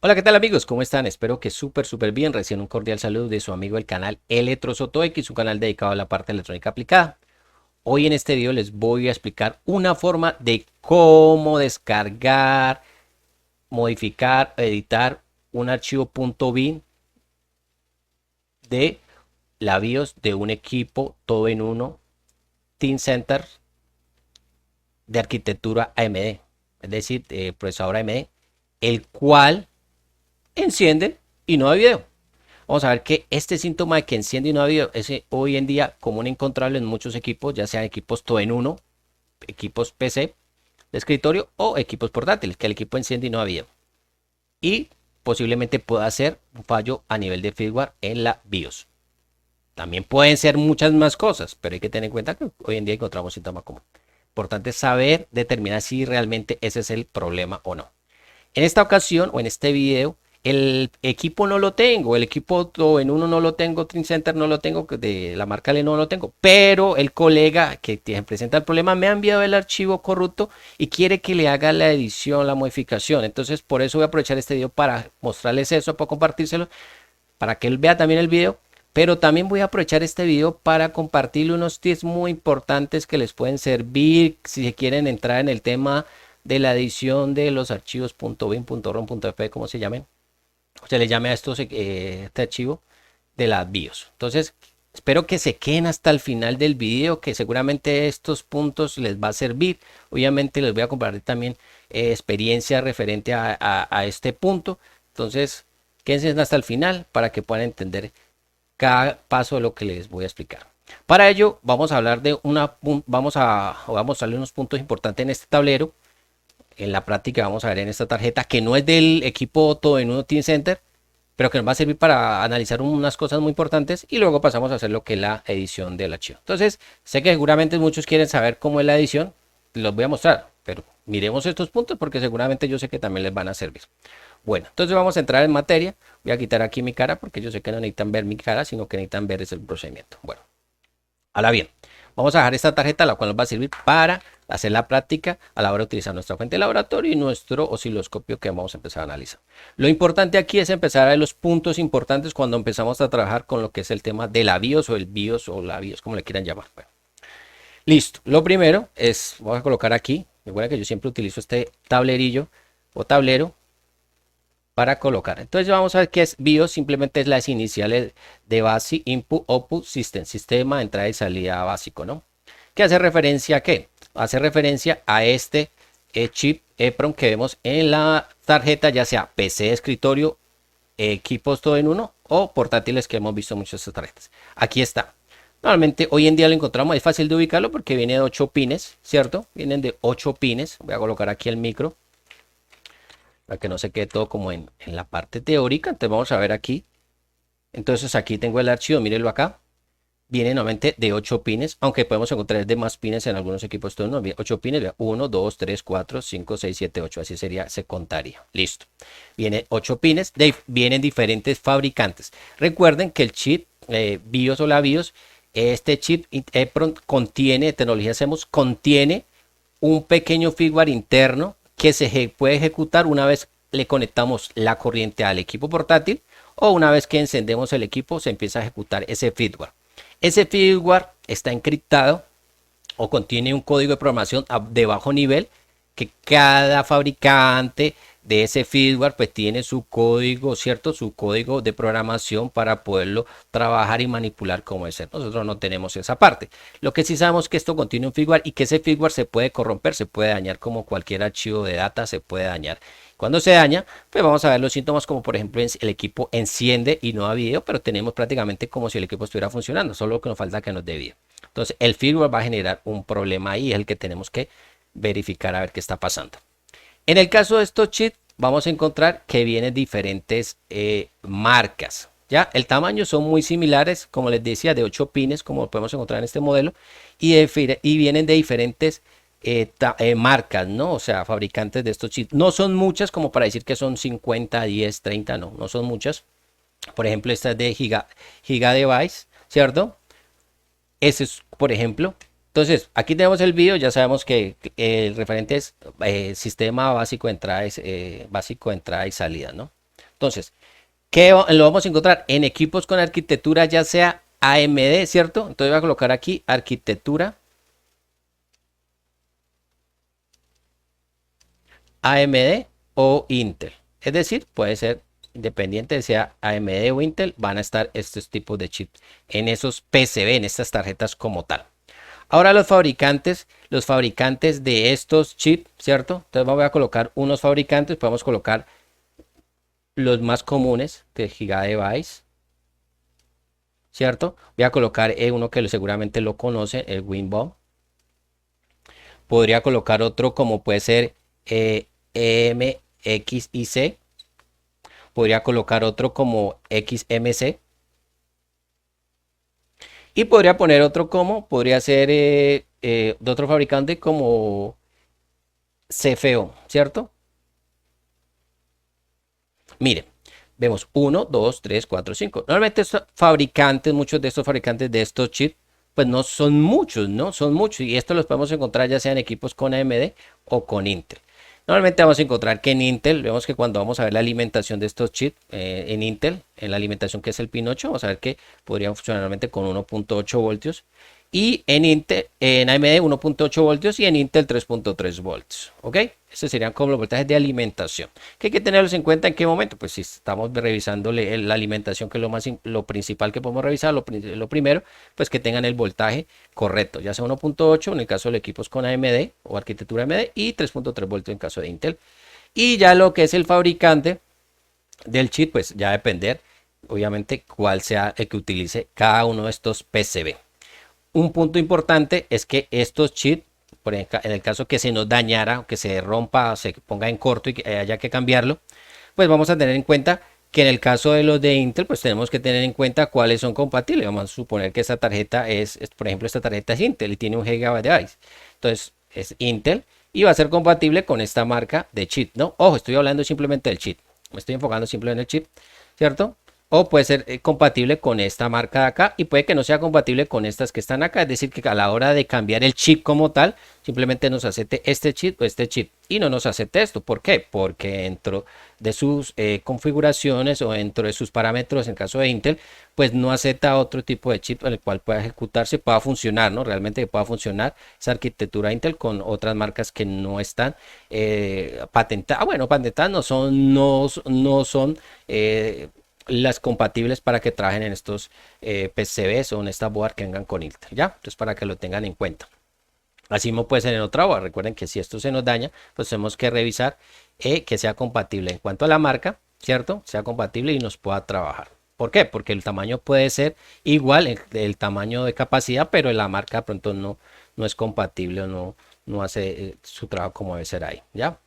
Hola, ¿qué tal amigos? ¿Cómo están? Espero que súper bien. Recién un cordial saludo de su amigo el canal Electrosotox, un canal dedicado a la parte electrónica aplicada. Hoy en este video les voy a explicar una forma de cómo descargar, modificar, editar un archivo .bin de la BIOS de un equipo todo en uno Tencenter de arquitectura AMD, es decir, procesador AMD, el cual enciende y no da video. Vamos a ver que este síntoma de que enciende y no da video es hoy en día común e encontrable en muchos equipos, ya sean equipos todo en uno, equipos PC de escritorio o equipos portátiles, que el equipo enciende y no da video. Y posiblemente pueda ser un fallo a nivel de firmware en la BIOS. También pueden ser muchas más cosas, pero hay que tener en cuenta que hoy en día encontramos síntomas común. Importante saber determinar si realmente ese es el problema o no. En esta ocasión o en este video, el equipo no lo tengo, el equipo todo en uno no lo tengo, Trim Center no lo tengo, de la marca Lenovo no lo tengo, pero el colega que presenta el problema me ha enviado el archivo corrupto y quiere que le haga la edición, la modificación. Entonces, por eso voy a aprovechar este video para mostrarles eso, para compartírselo, para que él vea también el video. Pero también voy a aprovechar este video para compartirle unos tips muy importantes que les pueden servir si se quieren entrar en el tema de la edición de los archivos .bin, .rom, .fp, como se llamen. Se le llame a estos, este archivo de las BIOS. Entonces, espero que se queden hasta el final del video, que seguramente estos puntos les va a servir. Obviamente les voy a compartir también experiencia referente a este punto. Entonces, quédense hasta el final para que puedan entender cada paso de lo que les voy a explicar. Para ello, vamos a hablar de vamos a darle unos puntos importantes en este tablero. En la práctica vamos a ver en esta tarjeta que no es del equipo todo en uno Team Center, pero que nos va a servir para analizar unas cosas muy importantes y luego pasamos a hacer lo que es la edición del archivo. Entonces, sé que seguramente muchos quieren saber cómo es la edición, los voy a mostrar, pero miremos estos puntos porque seguramente yo sé que también les van a servir. Bueno, entonces vamos a entrar en materia. Voy a quitar aquí mi cara porque yo sé que no necesitan ver mi cara, sino que necesitan ver ese procedimiento. Bueno, ahora bien, vamos a dejar esta tarjeta, la cual nos va a servir para hacer la práctica a la hora de utilizar nuestra fuente de laboratorio y nuestro osciloscopio que vamos a empezar a analizar. Lo importante aquí es empezar a ver los puntos importantes cuando empezamos a trabajar con lo que es el tema de la BIOS o el BIOS o la BIOS, como le quieran llamar. Bueno, listo. Lo primero es, voy a colocar aquí, recuerda que yo siempre utilizo este tablerillo o tablero para colocar. Entonces vamos a ver qué es BIOS, simplemente es las iniciales de base, input, output, system, sistema de entrada y salida básico, ¿no? ¿Qué hace referencia a qué? Hace referencia a este chip EEPROM que vemos en la tarjeta, ya sea PC de escritorio, equipos todo en uno o portátiles que hemos visto muchas de estas tarjetas. Aquí está. Normalmente hoy en día lo encontramos, es fácil de ubicarlo porque viene de 8 pines, ¿cierto? Vienen de 8 pines. Voy a colocar aquí el micro para que no se quede todo como en la parte teórica. Entonces vamos a ver aquí. Entonces aquí tengo el archivo, mírenlo acá. Viene nuevamente de 8 pines, aunque podemos encontrar de más pines en algunos equipos. 8 pines, 1, 2, 3, 4, 5, 6, 7, 8. Así sería, se contaría. Listo. Viene 8 pines, vienen diferentes fabricantes. Recuerden que el chip BIOS o la BIOS, este chip contiene, tecnología hacemos, contiene un pequeño firmware interno que se puede ejecutar una vez le conectamos la corriente al equipo portátil o una vez que encendemos el equipo se empieza a ejecutar ese firmware. Ese firmware está encriptado o contiene un código de programación de bajo nivel que cada fabricante de ese firmware pues tiene su código, ¿cierto? Su código de programación para poderlo trabajar y manipular como es. Nosotros no tenemos esa parte. Lo que sí sabemos es que esto contiene un firmware y que ese firmware se puede corromper, se puede dañar como cualquier archivo de data se puede dañar. Cuando se daña, pues vamos a ver los síntomas como por ejemplo el equipo enciende y no da video, pero tenemos prácticamente como si el equipo estuviera funcionando, solo que nos falta que nos dé video. Entonces el firmware va a generar un problema ahí, es el que tenemos que verificar a ver qué está pasando. En el caso de estos chips, vamos a encontrar que vienen diferentes marcas. ¿Ya? El tamaño son muy similares, como les decía, de 8 pines, como podemos encontrar en este modelo, y vienen de diferentes marcas, ¿no? O sea, fabricantes de estos chips. No son muchas como para decir que son 50, 10, 30, no, no son muchas. Por ejemplo, esta es de Giga Device, ¿cierto? Ese es, por ejemplo. Entonces, aquí tenemos el vídeo, ya sabemos que el referente es sistema básico de entrada y salida, ¿no? Entonces, ¿qué lo vamos a encontrar? En equipos con arquitectura ya sea AMD, ¿cierto? Entonces voy a colocar aquí arquitectura AMD o Intel. Es decir, puede ser independiente de sea AMD o Intel, van a estar estos tipos de chips en esos PCB, en estas tarjetas como tal. Ahora los fabricantes de estos chips, ¿cierto? Entonces voy a colocar unos fabricantes, podemos colocar los más comunes de Gigadevice, ¿cierto? Voy a colocar uno que seguramente lo conoce, el Winbom. Podría colocar otro como puede ser EMXIC. Podría colocar otro como XMC. Y podría poner otro como, podría ser de otro fabricante como CFO, ¿cierto? Miren, vemos 1, 2, 3, 4, 5. Normalmente estos fabricantes, muchos de estos fabricantes de estos chips, pues no son muchos, ¿no? Son muchos. Y esto los podemos encontrar ya sea en equipos con AMD o con Intel. Normalmente vamos a encontrar que en Intel, vemos que cuando vamos a ver la alimentación de estos chips en Intel, en la alimentación que es el pin 8, vamos a ver que podrían funcionar normalmente con 1.8 voltios. Y en Intel, en AMD 1.8 voltios y en Intel 3.3 voltios. ¿Ok? Estos serían como los voltajes de alimentación. Que hay que tenerlos en cuenta en qué momento. Pues si estamos revisando la alimentación, que es lo principal que podemos revisar, lo primero, pues que tengan el voltaje correcto, ya sea 1.8 en el caso de equipos con AMD o arquitectura AMD y 3.3 voltios en caso de Intel. Y ya lo que es el fabricante del chip, pues ya depender, obviamente, cuál sea el que utilice cada uno de estos PCB. Un punto importante es que estos chips, en el caso que se nos dañara, que se rompa, se ponga en corto y que haya que cambiarlo, pues vamos a tener en cuenta que en el caso de los de Intel, pues tenemos que tener en cuenta cuáles son compatibles. Vamos a suponer que esta tarjeta por ejemplo, esta tarjeta es Intel y tiene 1 GB. Entonces es Intel y va a ser compatible con esta marca de chip, ¿no? Ojo, estoy hablando simplemente del chip. Me estoy enfocando simplemente en el chip, ¿cierto? O puede ser compatible con esta marca de acá y puede que no sea compatible con estas que están acá. Es decir, que a la hora de cambiar el chip como tal, simplemente nos acepte este chip o este chip y no nos acepte esto. ¿Por qué? Porque dentro de sus configuraciones o dentro de sus parámetros, en caso de Intel, pues no acepta otro tipo de chip en el cual pueda ejecutarse, pueda funcionar, ¿no? Realmente pueda funcionar esa arquitectura Intel con otras marcas que no están patentadas. Bueno, patentadas no son las compatibles para que trabajen en estos PCBs o en esta board que vengan con Intel, ¿ya? Entonces para que lo tengan en cuenta. Así mismo puede ser en otra board. Recuerden que si esto se nos daña, pues tenemos que revisar que sea compatible en cuanto a la marca, ¿cierto? Sea compatible y nos pueda trabajar. ¿Por qué? Porque el tamaño puede ser igual, el tamaño de capacidad, pero la marca de pronto no es compatible o no hace su trabajo como debe ser ahí, ¿ya?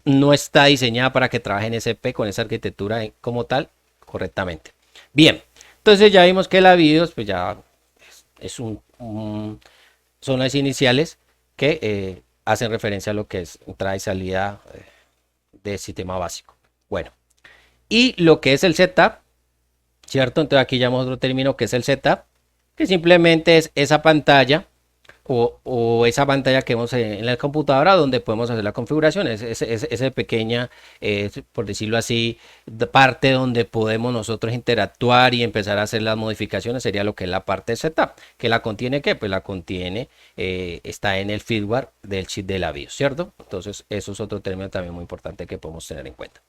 No está diseñada para que trabaje en SP con esa arquitectura como tal correctamente. Bien, entonces ya vimos que la BIOS pues ya es son las iniciales que hacen referencia a lo que es entrada y salida de sistema básico. Bueno, y lo que es el setup, ¿cierto? Entonces aquí ya otro término que es el setup, que simplemente es esa pantalla o esa pantalla que vemos en la computadora donde podemos hacer la configuración, esa pequeña, por decirlo así, parte donde podemos nosotros interactuar y empezar a hacer las modificaciones sería lo que es la parte de setup, que la contiene, ¿qué? Pues la contiene, está en el firmware del chip de la BIOS, ¿cierto? Entonces eso es otro término también muy importante que podemos tener en cuenta.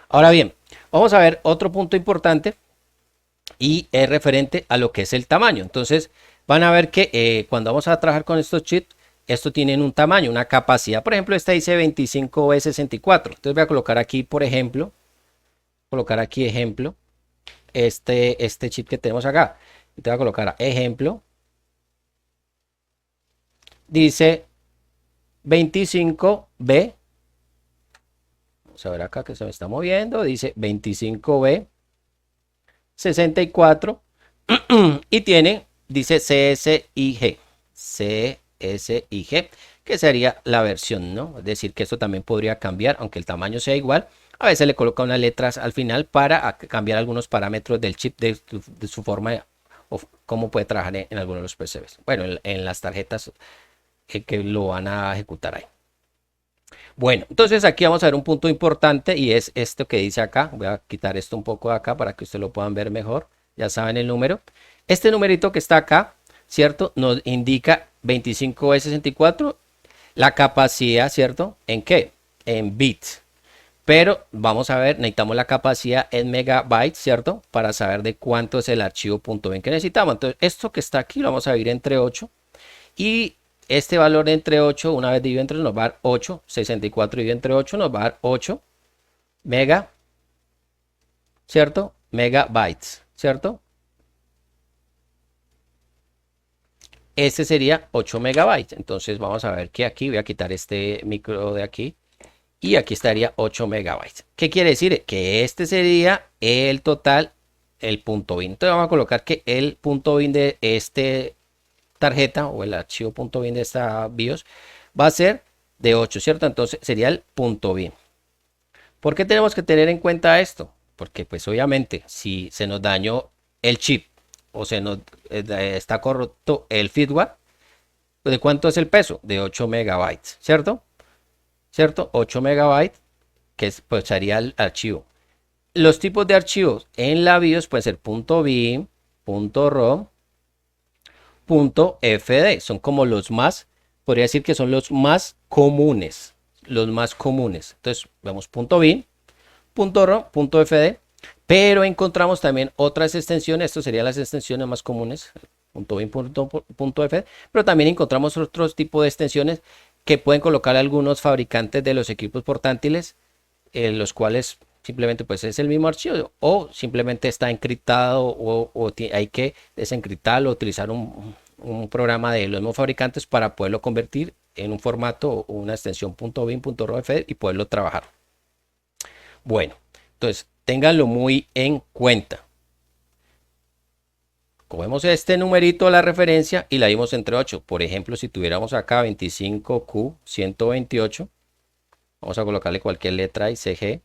Ahora bien, vamos a ver otro punto importante y es referente a lo que es el tamaño. Entonces van a ver que cuando vamos a trabajar con estos chips, estos tienen un tamaño, una capacidad. Por ejemplo, esta dice 25B64. Entonces voy a colocar aquí, por ejemplo, este chip que tenemos acá. Y te voy a colocar ejemplo. Dice 25B. Vamos a ver acá que se me está moviendo. Dice 25B 64 y tiene, dice CSIG, CSIG, que sería la versión, ¿no? Es decir, que esto también podría cambiar, aunque el tamaño sea igual. A veces le coloca unas letras al final para cambiar algunos parámetros del chip de su forma o cómo puede trabajar en algunos de los PCBs. Bueno, en las tarjetas que lo van a ejecutar ahí. Bueno, entonces aquí vamos a ver un punto importante y es esto que dice acá. Voy a quitar esto un poco de acá para que ustedes lo puedan ver mejor. Ya saben el número. Este numerito que está acá, ¿cierto? Nos indica 25 v 64 la capacidad, ¿cierto? ¿En qué? En bits. Pero vamos a ver, necesitamos la capacidad en megabytes, ¿cierto? Para saber de cuánto es el archivo .bin que necesitamos. Entonces, esto que está aquí lo vamos a dividir entre 8. Y este valor entre 8, una vez dividido entre nos va a dar 8. 64 dividido entre 8 nos va a dar 8 mega, ¿cierto? Megabytes, ¿cierto? Este sería 8 megabytes. Entonces vamos a ver que aquí voy a quitar este micro de aquí. Y aquí estaría 8 megabytes. ¿Qué quiere decir? Que este sería el total, el punto bin. Entonces vamos a colocar que el punto bin de este tarjeta o el archivo punto bin de esta BIOS va a ser de 8, ¿cierto? Entonces sería el punto bin. ¿Por qué tenemos que tener en cuenta esto? Porque pues obviamente si se nos dañó el chip o se nos está corrupto el firmware, ¿de cuánto es el peso? De 8 megabytes, ¿cierto? ¿Cierto? 8 megabytes, que es, pues sería el archivo. Los tipos de archivos en la BIOS pueden ser .bin, .rom, .fd. Son como los más, podría decir que son los más comunes. Los más comunes. Entonces, vemos .bin, .rom, .fd. Pero encontramos también otras extensiones. Estas serían las extensiones más comunes. .bin, .fd. Pero también encontramos otros tipos de extensiones que pueden colocar algunos fabricantes de los equipos portátiles, los cuales simplemente pues es el mismo archivo o simplemente está encriptado o hay que desencriptarlo o utilizar un programa de los mismos fabricantes para poderlo convertir en un formato o una extensión .bin, .rof y poderlo trabajar. Bueno, entonces ténganlo muy en cuenta. Cogemos este numerito de la referencia y la dimos entre 8. Por ejemplo, si tuviéramos acá 25Q128, vamos a colocarle cualquier letra y CG.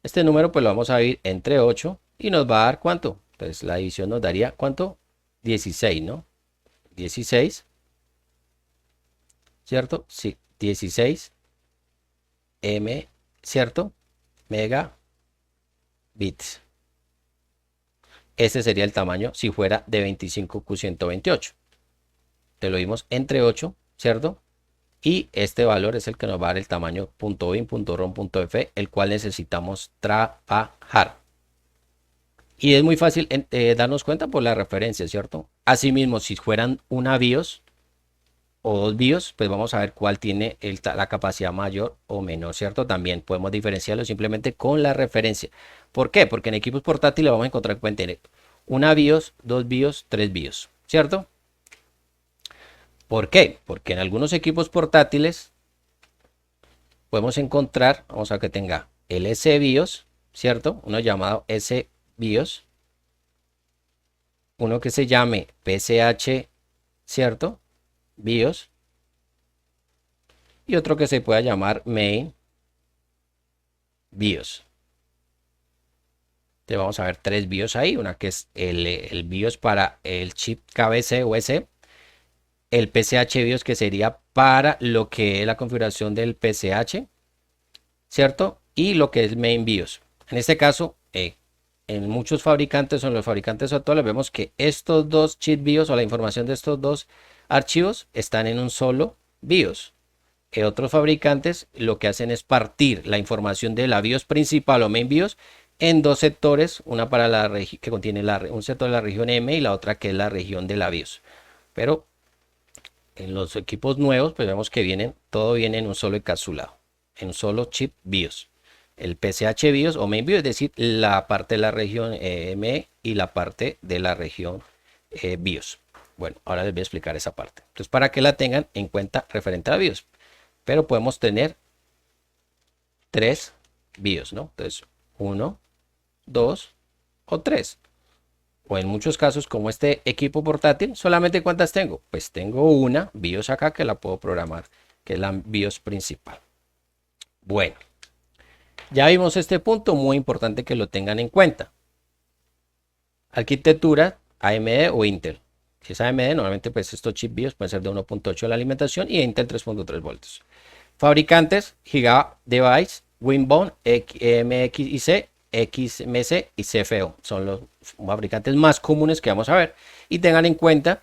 Este número pues lo vamos a dividir entre 8 y nos va a dar ¿cuánto? Entonces la división nos daría ¿cuánto? 16, ¿no? 16, ¿cierto? Sí, 16 M, ¿cierto? Megabits. Ese sería el tamaño si fuera de 25Q128. Te lo dimos entre 8, ¿cierto? Y este valor es el que nos va a dar el tamaño .bin, .rom, .f, el cual necesitamos trabajar. Y es muy fácil darnos cuenta por la referencia, ¿cierto? Asimismo, si fueran una BIOS o dos BIOS, pues vamos a ver cuál tiene la capacidad mayor o menor, ¿cierto? También podemos diferenciarlo simplemente con la referencia. ¿Por qué? Porque en equipos portátiles vamos a encontrar que pueden tener una BIOS, dos BIOS, tres BIOS, ¿cierto? ¿Por qué? Porque en algunos equipos portátiles podemos encontrar, vamos a que tenga el SBIOS, ¿cierto? Uno llamado SBIOS, uno que se llame PCH, ¿cierto? BIOS, y otro que se pueda llamar Main BIOS. Entonces vamos a ver tres BIOS ahí, una que es el BIOS para el chip KBC o S, el PCH BIOS que sería para lo que es la configuración del PCH, ¿cierto? Y lo que es Main BIOS. En este caso, en muchos fabricantes o en los fabricantes actuales vemos que estos dos chip BIOS o la información de estos dos archivos están en un solo BIOS. Otros fabricantes lo que hacen es partir la información de la BIOS principal o Main BIOS en dos sectores, una para la región que contiene un sector de la región M y la otra que es la región de la BIOS. Pero en los equipos nuevos pues vemos que todo viene en un solo encapsulado, en un solo chip BIOS. El PCH BIOS o Main BIOS, es decir, la parte de la región M y la parte de la región BIOS. Bueno, ahora les voy a explicar esa parte. Entonces, para que la tengan en cuenta referente a la BIOS. Pero podemos tener tres BIOS, ¿no? Entonces, 1, 2 o 3. O en muchos casos, como este equipo portátil, solamente ¿cuántas tengo? Pues tengo una BIOS acá que la puedo programar, que es la BIOS principal. Bueno, ya vimos este punto, muy importante que lo tengan en cuenta. Arquitectura AMD o Intel. Si es AMD, normalmente pues estos chip BIOS pueden ser de 1.8 la alimentación y Intel 3.3 voltios. Fabricantes, Giga Device, Winbone, MXIC, XMC y CFO. Son los fabricantes más comunes que vamos a ver. Y tengan en cuenta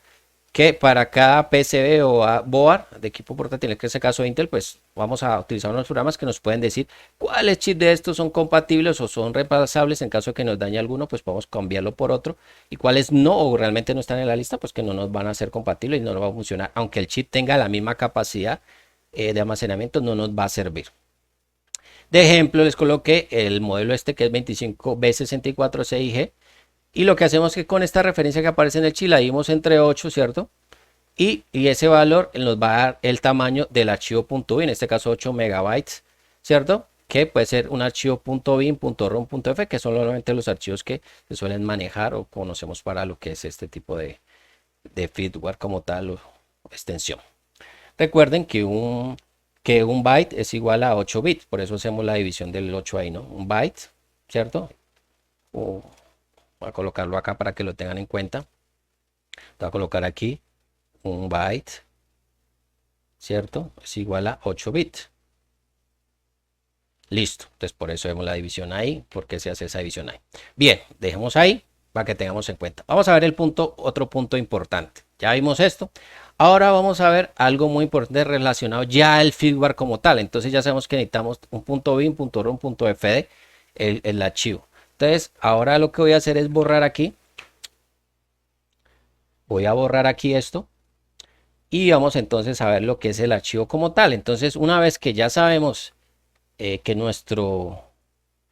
que para cada PCB o board de equipo portátil, en este caso Intel, pues vamos a utilizar unos programas que nos pueden decir cuáles chips de estos son compatibles o son reemplazables. En caso de que nos dañe alguno, pues podemos cambiarlo por otro, y cuáles no o realmente no están en la lista, pues que no nos van a ser compatibles y no nos va a funcionar. Aunque el chip tenga la misma capacidad de almacenamiento, no nos va a servir. De ejemplo, les coloqué el modelo este que es 25B64CIG. Y lo que hacemos es que con esta referencia que aparece en el chip la dimos entre 8, ¿cierto? Y ese valor nos va a dar el tamaño del archivo .bin, en este caso 8 megabytes, ¿cierto? Que puede ser un archivo .bin, .rom, .f, que son normalmente los archivos que se suelen manejar o conocemos para lo que es este tipo de firmware como tal o extensión. Recuerden que un byte es igual a 8 bits, por eso hacemos la división del 8 ahí, ¿no? Un byte, ¿cierto? Voy a colocarlo acá para que lo tengan en cuenta. Voy a colocar aquí un byte, ¿cierto? Es igual a 8 bits. Listo. Entonces por eso vemos la división ahí, porque se hace esa división ahí. Bien, dejemos ahí para que tengamos en cuenta. Vamos a ver el punto, otro punto importante. Ya vimos esto. Ahora vamos a ver algo muy importante relacionado ya al firmware como tal. Entonces ya sabemos que necesitamos un .bin, .rom, .fd, el archivo. Entonces ahora lo que voy a hacer es borrar aquí. Voy a borrar aquí esto. Y vamos entonces a ver lo que es el archivo como tal. Entonces una vez que ya sabemos que nuestro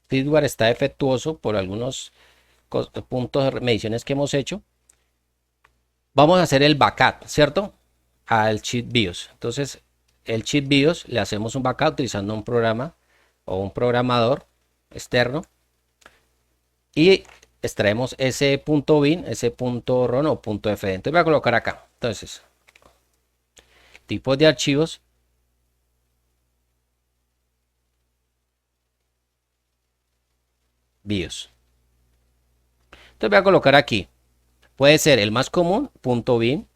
firmware está defectuoso por algunos puntos de mediciones que hemos hecho, vamos a hacer el backup, ¿cierto? Al chip BIOS. Entonces, el chip BIOS le hacemos un backup utilizando un programa o un programador externo y extraemos ese .bin, ese .rom o .fd. Entonces voy a colocar acá. Entonces, tipos de archivos. BIOS. Entonces voy a colocar aquí. Puede ser el más común, .bin,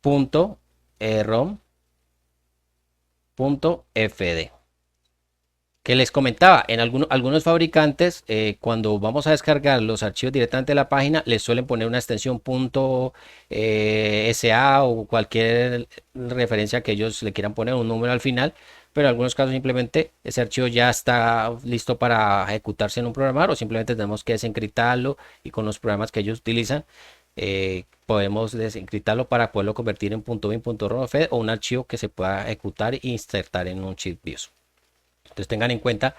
.rom, .fd. Que les comentaba, en algunos fabricantes, cuando vamos a descargar los archivos directamente de la página, les suelen poner una extensión .sa o cualquier referencia que ellos le quieran poner, un número al final, pero en algunos casos simplemente ese archivo ya está listo para ejecutarse en un programador, o simplemente tenemos que desencriptarlo, y con los programas que ellos utilizan podemos desencriptarlo para poderlo convertir en .bin, .rom, o un archivo que se pueda ejecutar e insertar en un chip BIOS. Entonces tengan en cuenta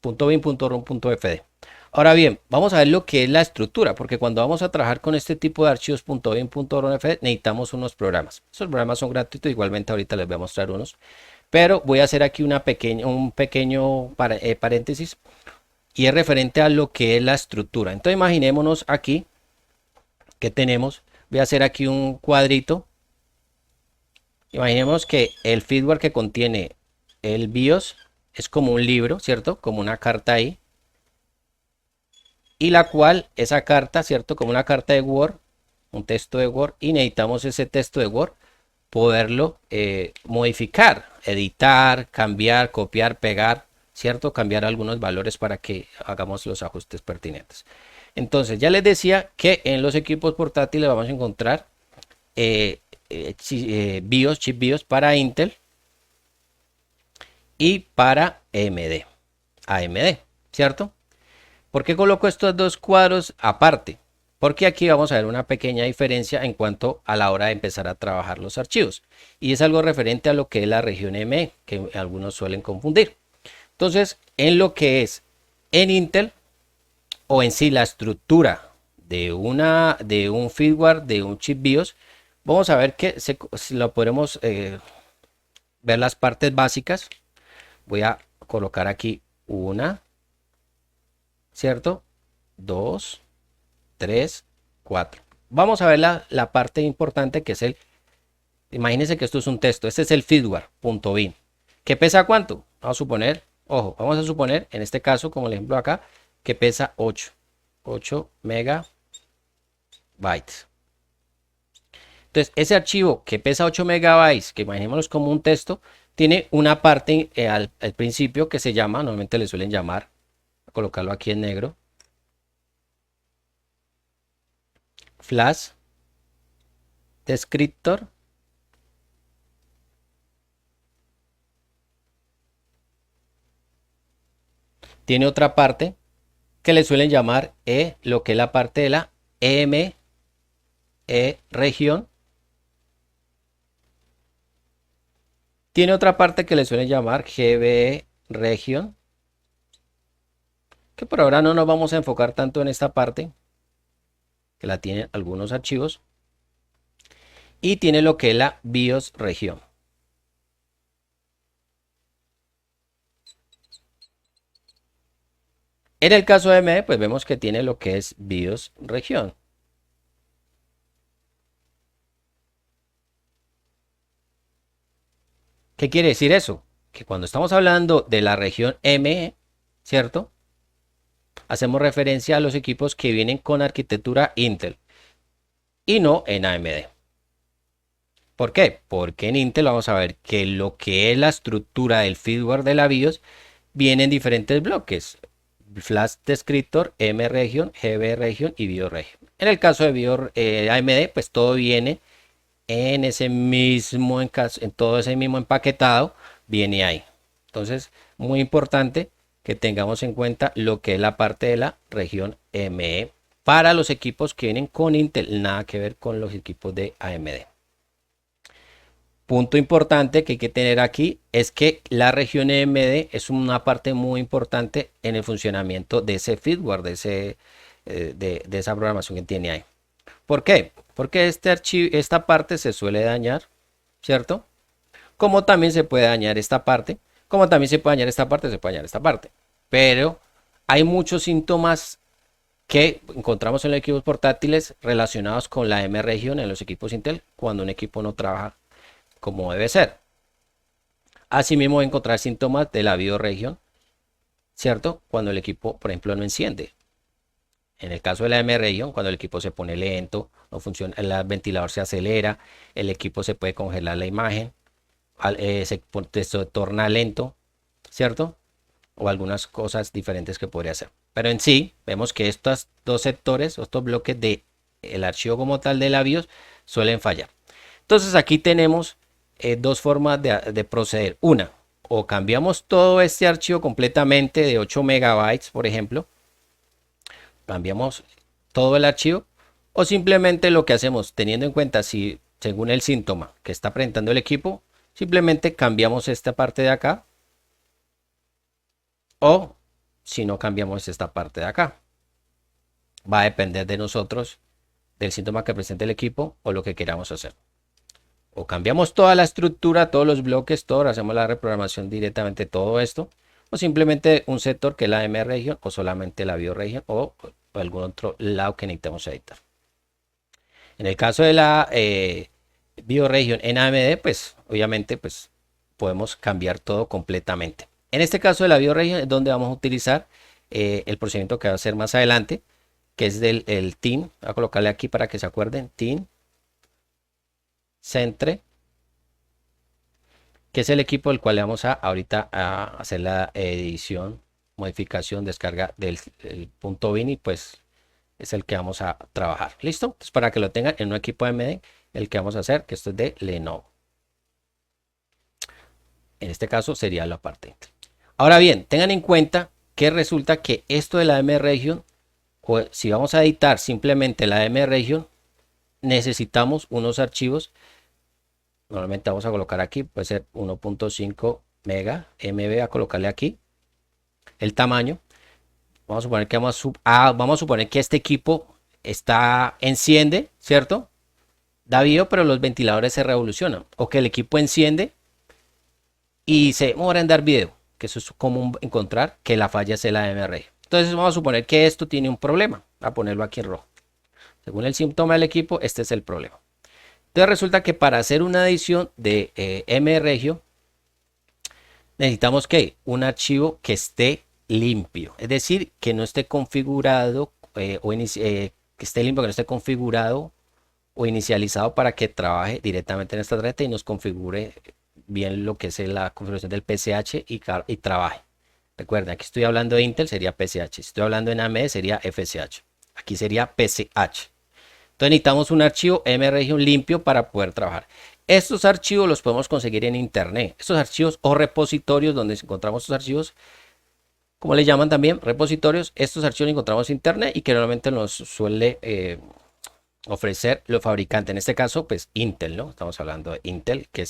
.bin, .rom, .fd. Ahora bien, vamos a ver lo que es la estructura, porque cuando vamos a trabajar con este tipo de archivos .bin, .rom, .fd, necesitamos unos programas. Esos programas son gratuitos, igualmente ahorita les voy a mostrar unos, pero voy a hacer aquí un pequeño paréntesis, y es referente a lo que es la estructura. Entonces imaginémonos aquí que tenemos, voy a hacer aquí un cuadrito. Imaginemos que el firmware que contiene el BIOS es como un libro, ¿cierto? Como una carta ahí. Y la cual, esa carta, ¿cierto? Como una carta de Word, un texto de Word. Y necesitamos ese texto de Word poderlo modificar, editar, cambiar, copiar, pegar, ¿cierto? Cambiar algunos valores para que hagamos los ajustes pertinentes. Entonces, ya les decía que en los equipos portátiles vamos a encontrar BIOS, chip BIOS para Intel y para AMD, ¿cierto? ¿Por qué coloco estos dos cuadros aparte? Porque aquí vamos a ver una pequeña diferencia en cuanto a la hora de empezar a trabajar los archivos. Y es algo referente a lo que es la región ME, que algunos suelen confundir. Entonces, en lo que es en Intel, o en sí la estructura de un firmware, de un chip BIOS, vamos a ver que lo podremos ver las partes básicas. Voy a colocar aquí una, ¿cierto? 2, 3, 4. Vamos a ver la parte importante, que es imagínense que esto es un texto. Este es el firmware .bin. ¿Que pesa cuánto? Vamos a suponer, ojo, vamos a suponer, en este caso, como el ejemplo acá, que pesa 8 megabytes. Entonces, ese archivo que pesa 8 megabytes, que imaginémonos como un texto, tiene una parte al principio que se llama, normalmente le suelen llamar, voy a colocarlo aquí en negro, flash descriptor. Tiene otra parte que le suelen llamar lo que es la parte de la EME región. Tiene otra parte que le suelen llamar GBE región, que por ahora no nos vamos a enfocar tanto en esta parte, que la tienen algunos archivos. Y tiene lo que es la BIOS región. En el caso de AMD, pues vemos que tiene lo que es BIOS región. ¿Qué quiere decir eso? Que cuando estamos hablando de la región ME, ¿cierto? Hacemos referencia a los equipos que vienen con arquitectura Intel y no en AMD. ¿Por qué? Porque en Intel vamos a ver que lo que es la estructura del firmware de la BIOS viene en diferentes bloques. Flash Descriptor, M Region, GB Region y BIOS Region. En el caso de BIOS AMD, pues todo viene en ese mismo, en todo ese mismo empaquetado, viene ahí. Entonces, muy importante que tengamos en cuenta lo que es la parte de la región ME para los equipos que vienen con Intel, nada que ver con los equipos de AMD. Punto importante que hay que tener aquí es que la región EMD es una parte muy importante en el funcionamiento de ese firmware, de esa programación que tiene ahí. ¿Por qué? Porque esta parte se suele dañar, ¿cierto? Como también se puede dañar esta parte, como también se puede dañar esta parte, se puede dañar esta parte. Pero hay muchos síntomas que encontramos en los equipos portátiles relacionados con la M región en los equipos Intel cuando un equipo no trabaja como debe ser. Asimismo, encontrar síntomas de la bioregión, ¿cierto? Cuando el equipo, por ejemplo, no enciende. En el caso de la M-región, cuando el equipo se pone lento, no funciona, el ventilador se acelera, el equipo se puede congelar la imagen, se torna lento, ¿cierto? O algunas cosas diferentes que podría hacer. Pero en sí, vemos que estos dos sectores, estos bloques del archivo como tal de la BIOS suelen fallar. Entonces aquí tenemos dos formas de proceder. Una, o cambiamos todo este archivo completamente de 8 megabytes, por ejemplo. Cambiamos todo el archivo. O simplemente lo que hacemos, teniendo en cuenta si según el síntoma que está presentando el equipo, simplemente cambiamos esta parte de acá. O si no cambiamos esta parte de acá. Va a depender de nosotros, del síntoma que presente el equipo o lo que queramos hacer. O cambiamos toda la estructura, todos los bloques, todo, hacemos la reprogramación directamente todo esto, o simplemente un sector que es la M región, o solamente la bioregión, o algún otro lado que necesitemos editar. En el caso de la bioregión en AMD, pues obviamente pues podemos cambiar todo completamente. En este caso de la bioregión es donde vamos a utilizar el procedimiento que va a hacer más adelante, que es del TIN. Voy a colocarle aquí para que se acuerden, TIN Centre, que es el equipo del cual le vamos a ahorita a hacer la edición, modificación, descarga del punto .bin, y pues es el que vamos a trabajar. ¿Listo? Entonces, para que lo tengan en un equipo AMD, el que vamos a hacer, que esto es de Lenovo. En este caso sería la parte. Ahora bien, tengan en cuenta que resulta que esto de la M Region, o si vamos a editar simplemente la M Region, necesitamos unos archivos. Normalmente vamos a colocar aquí, puede ser 1.5 mega MB, a colocarle aquí el tamaño. Vamos a suponer que vamos a suponer que este equipo enciende, ¿cierto? Da video, pero los ventiladores se revolucionan. O que el equipo enciende y se demora en dar video, que eso es común encontrar, que la falla es la MR. Entonces vamos a suponer que esto tiene un problema. Voy a ponerlo aquí en rojo. Según el síntoma del equipo, este es el problema. Entonces resulta que para hacer una edición de MRegio necesitamos que un archivo que esté limpio, es decir, que no esté configurado que esté limpio, que no esté configurado o inicializado para que trabaje directamente en esta tarjeta y nos configure bien lo que es la configuración del PCH y trabaje. Recuerden, aquí estoy hablando de Intel, sería PCH. Si estoy hablando en AMD, sería FSH. Aquí sería PCH. Entonces necesitamos un archivo mregion limpio para poder trabajar. Estos archivos los podemos conseguir en internet. Estos archivos o repositorios donde encontramos estos archivos, como le llaman también, repositorios, estos archivos los encontramos en internet y que normalmente nos suele ofrecer los fabricantes. En este caso, pues Intel, ¿no? Estamos hablando de Intel, que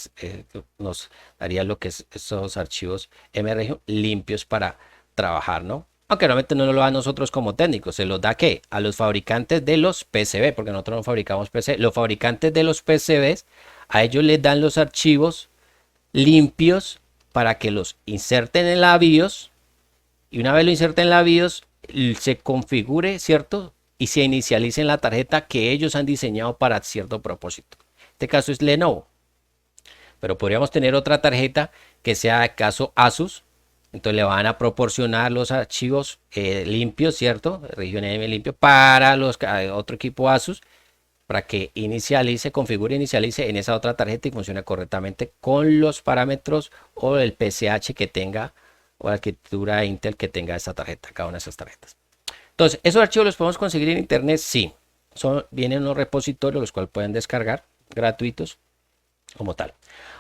nos daría lo que es esos archivos mregion limpios para trabajar, ¿no? Aunque realmente no nos lo da a nosotros como técnicos, se los da ¿qué? A los fabricantes de los PCB, porque nosotros no fabricamos PC. Los fabricantes de los PCBs, a ellos les dan los archivos limpios para que los inserten en la BIOS, y una vez lo inserten en la BIOS, se configure, ¿cierto? Y se inicialice en la tarjeta que ellos han diseñado para cierto propósito. Este caso es Lenovo, pero podríamos tener otra tarjeta que sea de caso Asus. Entonces le van a proporcionar los archivos limpios, ¿cierto? Región M limpio para otro equipo Asus, para que inicialice, configure, inicialice en esa otra tarjeta y funcione correctamente con los parámetros o el PCH que tenga o la arquitectura Intel que tenga esta tarjeta, cada una de esas tarjetas. Entonces, ¿esos archivos los podemos conseguir en internet? Sí. Vienen unos repositorios los cuales pueden descargar gratuitos como tal.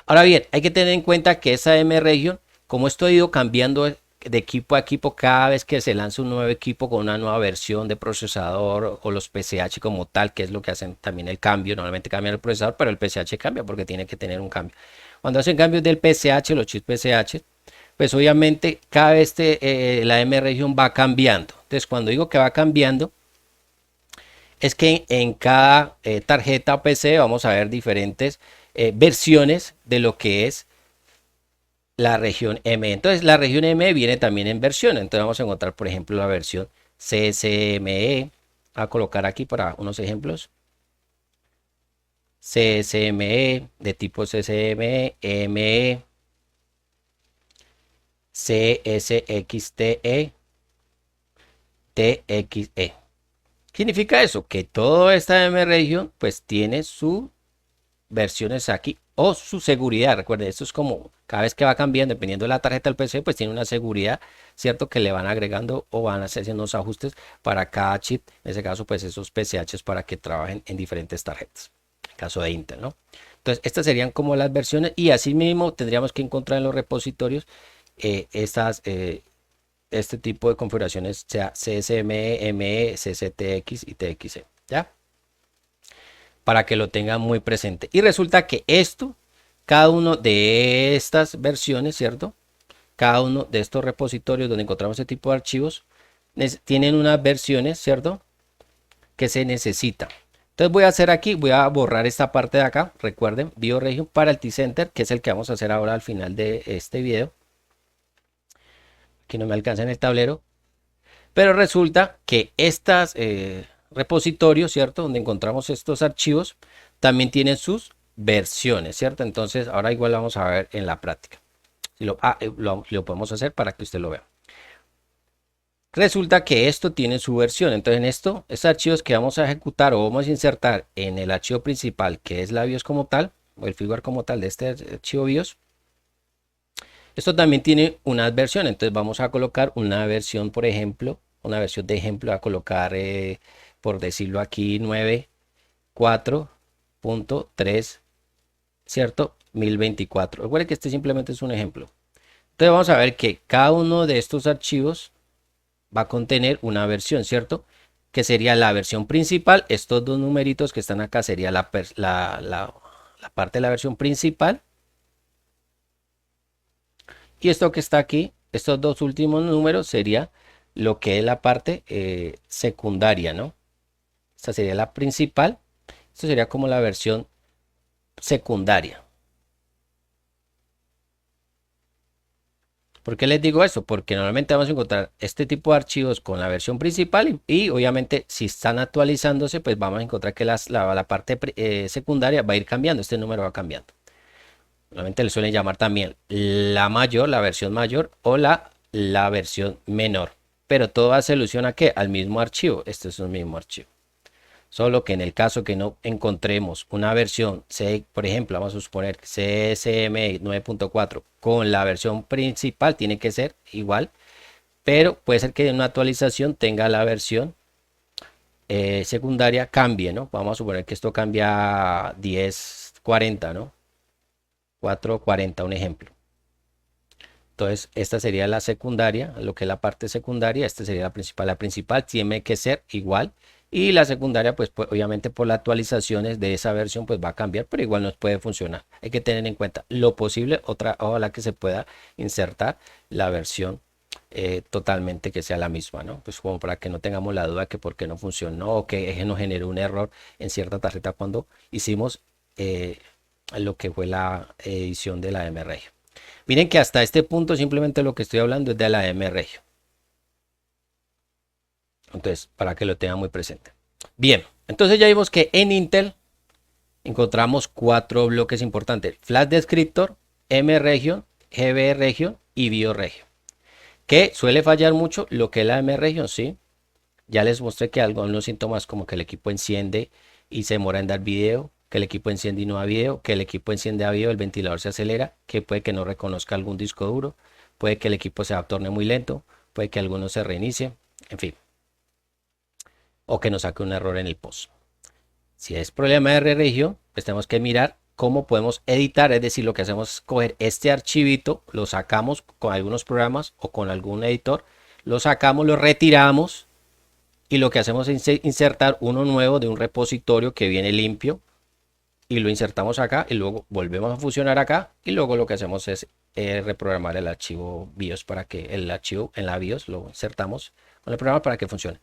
Ahora bien, hay que tener en cuenta que esa mregion, como esto ha ido cambiando de equipo a equipo cada vez que se lanza un nuevo equipo con una nueva versión de procesador o los PCH como tal, que es lo que hacen también el cambio. Normalmente cambian el procesador, pero el PCH cambia porque tiene que tener un cambio. Cuando hacen cambios del PCH, los chips PCH, pues obviamente cada vez la mregion va cambiando. Entonces cuando digo que va cambiando, es que en cada tarjeta PC vamos a ver diferentes versiones de lo que es la región M. Entonces la región M viene también en versiones. Entonces vamos a encontrar, por ejemplo, la versión CSME. A colocar aquí para unos ejemplos. CSME de tipo CSME, ME, CSXTE, TXE. Significa eso, que toda esta mregion pues tiene sus versiones aquí o su seguridad. Recuerden, esto es como cada vez que va cambiando, dependiendo de la tarjeta del PC, pues tiene una seguridad, ¿cierto? Que le van agregando o van haciendo unos ajustes para cada chip. En ese caso, pues esos PCHs para que trabajen en diferentes tarjetas. En el caso de Intel, ¿no? Entonces, estas serían como las versiones y así mismo tendríamos que encontrar en los repositorios este tipo de configuraciones, sea CSME, ME, CCTX y TXE, ¿ya? Para que lo tengan muy presente. Y resulta que cada uno de estas versiones, ¿cierto? Cada uno de estos repositorios donde encontramos este tipo de archivos, tienen unas versiones, ¿cierto? Que se necesitan. Entonces voy a hacer aquí, voy a borrar esta parte de acá. Recuerden, BioRegion para el T-Center, que es el que vamos a hacer ahora al final de este video. Aquí no me alcanza en el tablero. Pero resulta que estas repositorios, ¿cierto? Donde encontramos estos archivos, también tienen sus versiones, ¿cierto? Entonces ahora igual vamos a ver en la práctica. Si lo podemos hacer para que usted lo vea. Resulta que esto tiene su versión. Entonces en estos archivos que vamos a ejecutar o vamos a insertar en el archivo principal, que es la BIOS como tal, o el firmware como tal de este archivo BIOS, esto también tiene unas versiones. Entonces vamos a colocar una versión, por ejemplo, una versión de ejemplo, a colocar, por decirlo aquí, 9.4.3, ¿cierto? 1024. Recuerden que este simplemente es un ejemplo. Entonces vamos a ver que cada uno de estos archivos va a contener una versión, ¿cierto? Que sería la versión principal. Estos dos numeritos que están acá sería la parte de la versión principal. Y esto que está aquí, estos dos últimos números sería lo que es la parte secundaria, ¿no? Esta sería la principal. Esto sería como la versión secundaria. ¿Por qué les digo eso? Porque normalmente vamos a encontrar este tipo de archivos con la versión principal y obviamente si están actualizándose, pues vamos a encontrar que la parte secundaria va a ir cambiando, este número va cambiando. Normalmente le suelen llamar también la mayor, la versión mayor o la versión menor. Pero todo hace alusión a ¿qué? Al mismo archivo. Este es un mismo archivo. Solo que en el caso que no encontremos una versión, por ejemplo, vamos a suponer CSM 9.4 con la versión principal, tiene que ser igual, pero puede ser que en una actualización tenga la versión secundaria cambie, ¿no? Vamos a suponer que esto cambia a 10.40, ¿no? 4.40, un ejemplo. Entonces, esta sería la secundaria, lo que es la parte secundaria, esta sería la principal. La principal tiene que ser igual y la secundaria, pues obviamente por las actualizaciones de esa versión, pues va a cambiar, pero igual nos puede funcionar. Hay que tener en cuenta lo posible, ojalá que se pueda insertar la versión totalmente que sea la misma, ¿no? Pues como para que no tengamos la duda que por qué no funcionó o que nos generó un error en cierta tarjeta cuando hicimos lo que fue la edición de la MRegio. Miren que hasta este punto simplemente lo que estoy hablando es de la MRegio. Entonces, para que lo tengan muy presente. Bien, entonces ya vimos que en Intel encontramos 4 bloques importantes: Flash Descriptor, MRegion, GBRegion y BioRegion. Que suele fallar mucho lo que es la MRegion, sí. Ya les mostré que algunos síntomas como que el equipo enciende y se demora en dar video, que el equipo enciende y no da video, que el equipo enciende a video, el ventilador se acelera, que puede que no reconozca algún disco duro, puede que el equipo se torne muy lento, puede que alguno se reinicie, en fin. O que nos saque un error en el post. Si es problema de regio, pues tenemos que mirar cómo podemos editar, es decir, lo que hacemos es coger este archivito, lo sacamos con algunos programas o con algún editor, lo sacamos, lo retiramos y lo que hacemos es insertar uno nuevo de un repositorio que viene limpio y lo insertamos acá y luego volvemos a fusionar acá y luego lo que hacemos es reprogramar el archivo BIOS para que el archivo en la BIOS lo insertamos con el programa para que funcione.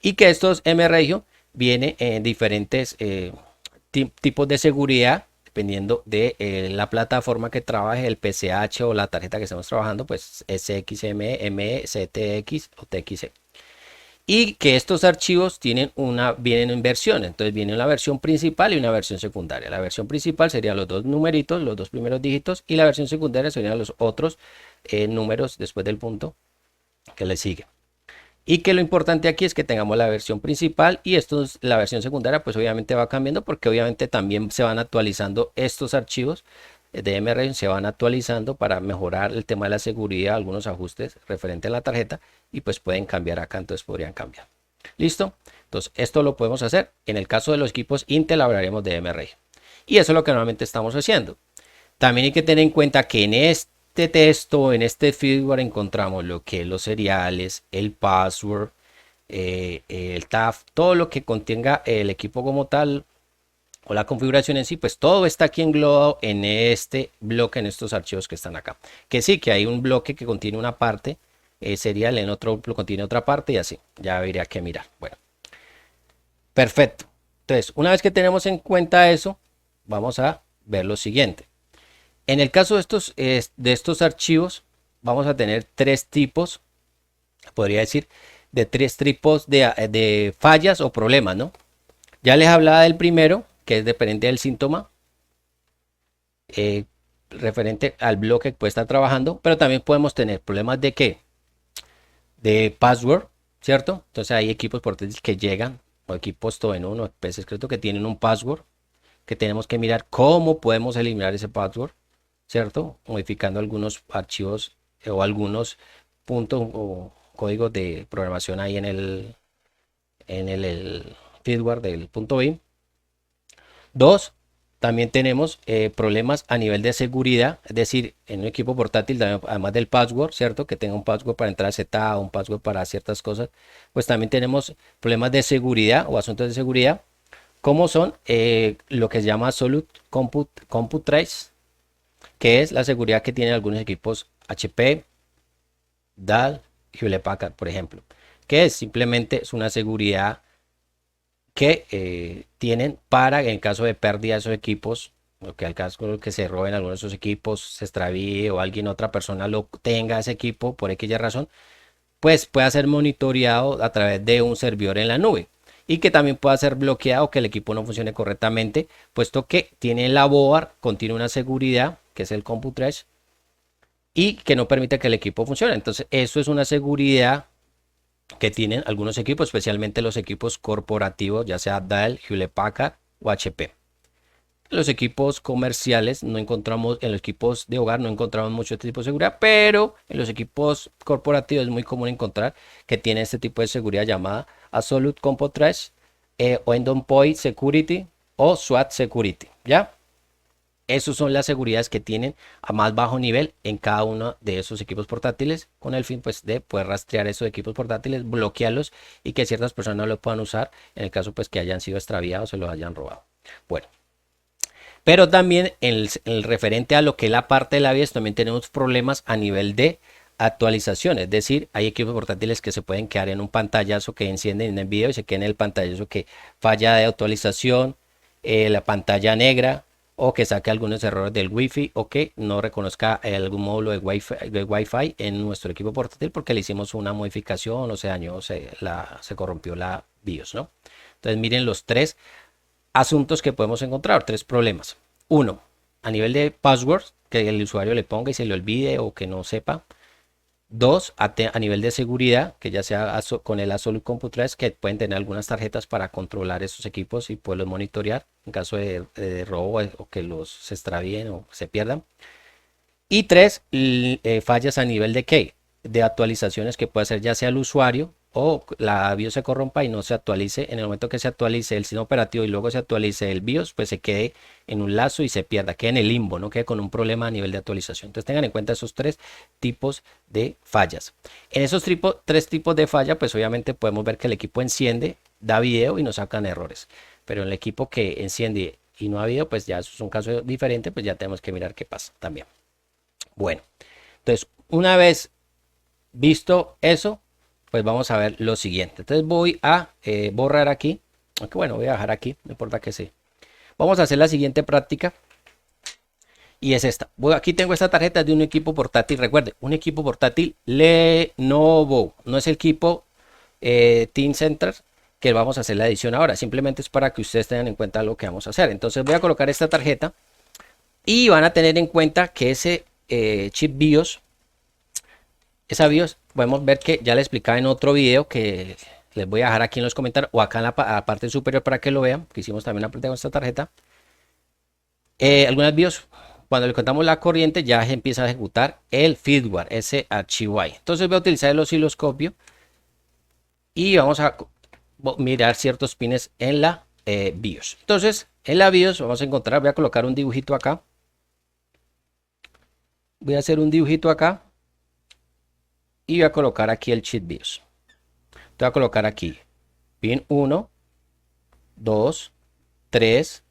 Y que estos MRegio viene en diferentes tipos de seguridad dependiendo de la plataforma que trabaje, el PCH o la tarjeta que estemos trabajando, pues SXME, ME, CTX o TXE. Y que estos archivos vienen en versiones, entonces viene la versión principal y una versión secundaria. La versión principal serían los dos numeritos, los dos primeros dígitos, y la versión secundaria serían los otros números después del punto que le sigue. Y que lo importante aquí es que tengamos la versión principal y la versión secundaria pues obviamente va cambiando porque obviamente también se van actualizando estos archivos de MRegio, se van actualizando para mejorar el tema de la seguridad, algunos ajustes referente a la tarjeta y pues pueden cambiar acá, entonces podrían cambiar. ¿Listo? Entonces esto lo podemos hacer. En el caso de los equipos Intel hablaremos de MRegio. Y eso es lo que normalmente estamos haciendo. También hay que tener en cuenta que en este texto, en este firmware encontramos lo que es los seriales, el password, el TAF, todo lo que contenga el equipo como tal o la configuración en sí, pues todo está aquí englobado en este bloque, en estos archivos que están acá. Que sí, que hay un bloque que contiene una parte serial, en otro contiene otra parte y así. Ya habría que mirar. Bueno, perfecto. Entonces, una vez que tenemos en cuenta eso, vamos a ver lo siguiente. En el caso de estos archivos, vamos a tener tres tipos, podría decir, de tres tipos de fallas o problemas, ¿no? Ya les hablaba del primero, que es dependiente del síntoma, referente al bloque que puede estar trabajando, pero también podemos tener problemas de ¿qué? De password, ¿cierto? Entonces hay equipos portátiles que llegan, o equipos todo en uno, PC secreto que tienen un password, que tenemos que mirar cómo podemos eliminar ese password, ¿cierto? Modificando algunos archivos o algunos puntos o códigos de programación ahí en el firmware del punto .bin. Dos, también tenemos problemas a nivel de seguridad, es decir, en un equipo portátil, además del password, ¿cierto? Que tenga un password para entrar a Z, un password para ciertas cosas, pues también tenemos problemas de seguridad o asuntos de seguridad, como son lo que se llama Absolute Compute Trace, que es la seguridad que tienen algunos equipos HP, DAL, Hewlett Packard, por ejemplo, que simplemente es una seguridad que tienen para en caso de pérdida de esos equipos, o que al caso que se roben algunos de esos equipos, se extravíe o alguien, otra persona lo tenga ese equipo por X razón, pues pueda ser monitoreado a través de un servidor en la nube y que también pueda ser bloqueado, que el equipo no funcione correctamente, puesto que tiene la board, contiene una seguridad que es el Compute y que no permite que el equipo funcione. Entonces eso es una seguridad que tienen algunos equipos, especialmente los equipos corporativos, ya sea Dell, Hewlett Packard o HP. En los equipos comerciales no encontramos, en los equipos de hogar no encontramos mucho este tipo de seguridad, pero en los equipos corporativos es muy común encontrar que tiene este tipo de seguridad llamada Absolute Compo Trace o Endpoint Security o SWAT Security, ¿ya? Esas son las seguridades que tienen a más bajo nivel en cada uno de esos equipos portátiles con el fin pues de poder rastrear esos equipos portátiles, bloquearlos y que ciertas personas no lo puedan usar en el caso pues que hayan sido extraviados o los hayan robado. Bueno, pero también en el referente a lo que es la parte de la BIOS también tenemos problemas a nivel de actualización, es decir, hay equipos portátiles que se pueden quedar en un pantallazo que encienden en el video y se queda en el pantallazo que falla de actualización, la pantalla negra o que saque algunos errores del Wi-Fi o que no reconozca algún módulo de Wi-Fi en nuestro equipo portátil porque le hicimos una modificación o se dañó, se corrompió la BIOS, ¿no? Entonces miren los tres asuntos que podemos encontrar, tres problemas. Uno, a nivel de password, que el usuario le ponga y se le olvide o que no sepa. Dos, a nivel de seguridad, que ya sea con el Absolute Compo Trace, que pueden tener algunas tarjetas para controlar esos equipos y poderlos monitorear en caso de robo o que los se extravíen o se pierdan. Y tres, fallas a nivel de qué? De actualizaciones que puede hacer ya sea el usuario o la BIOS se corrompa y no se actualice. En el momento que se actualice el sistema operativo y luego se actualice el BIOS, pues se quede en un lazo y se pierda, quede en el limbo, no quede con un problema a nivel de actualización. Entonces tengan en cuenta esos tres tipos de fallas. En esos tres tipos de falla, pues obviamente podemos ver que el equipo enciende, da video y nos sacan errores. Pero en el equipo que enciende y no ha video, pues ya eso es un caso diferente, pues ya tenemos que mirar qué pasa también. Bueno, entonces una vez visto eso, pues vamos a ver lo siguiente. Entonces voy a borrar aquí, aunque bueno, voy a dejar aquí, no importa que sea. Vamos a hacer la siguiente práctica y es esta. Aquí tengo esta tarjeta de un equipo portátil, recuerde, un equipo portátil Lenovo, no es el equipo Team Center que vamos a hacer la edición ahora, simplemente es para que ustedes tengan en cuenta lo que vamos a hacer. Entonces voy a colocar esta tarjeta y van a tener en cuenta que ese chip BIOS, esa BIOS, podemos ver que ya les explicaba en otro video que les voy a dejar aquí en los comentarios o acá en la parte superior para que lo vean, que hicimos también una práctica con esta tarjeta. Algunas BIOS, cuando le contamos la corriente, ya empieza a ejecutar el firmware, ese archivo ahí. Entonces voy a utilizar el osciloscopio y vamos a mirar ciertos pines en la BIOS. Entonces, en la BIOS vamos a encontrar, voy a colocar un dibujito acá. Voy a hacer un dibujito acá y voy a colocar aquí el chip BIOS. Voy a colocar aquí pin 1, 2, 3,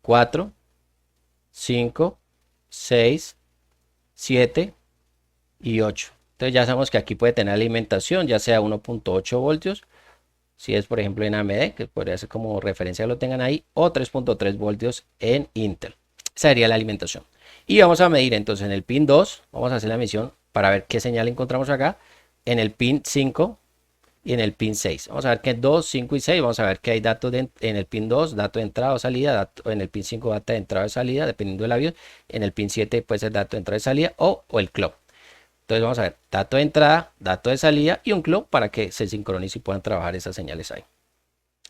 4, 5, 6, 7 y 8. Entonces ya sabemos que aquí puede tener alimentación, ya sea 1.8 voltios, si es por ejemplo en AMD, que podría ser como referencia que lo tengan ahí, o 3.3 voltios en Intel. Esa sería la alimentación. Y vamos a medir entonces en el pin 2, vamos a hacer la medición para ver qué señal encontramos acá, en el pin 5 y en el pin 6. Vamos a ver que 2, 5 y 6, vamos a ver que hay datos en el pin 2, dato de entrada o salida, en el pin 5 dato de entrada o salida, dependiendo del avión, en el pin 7 puede ser dato de entrada y salida o el clock. Entonces vamos a ver dato de entrada, dato de salida y un clock para que se sincronice y puedan trabajar esas señales ahí.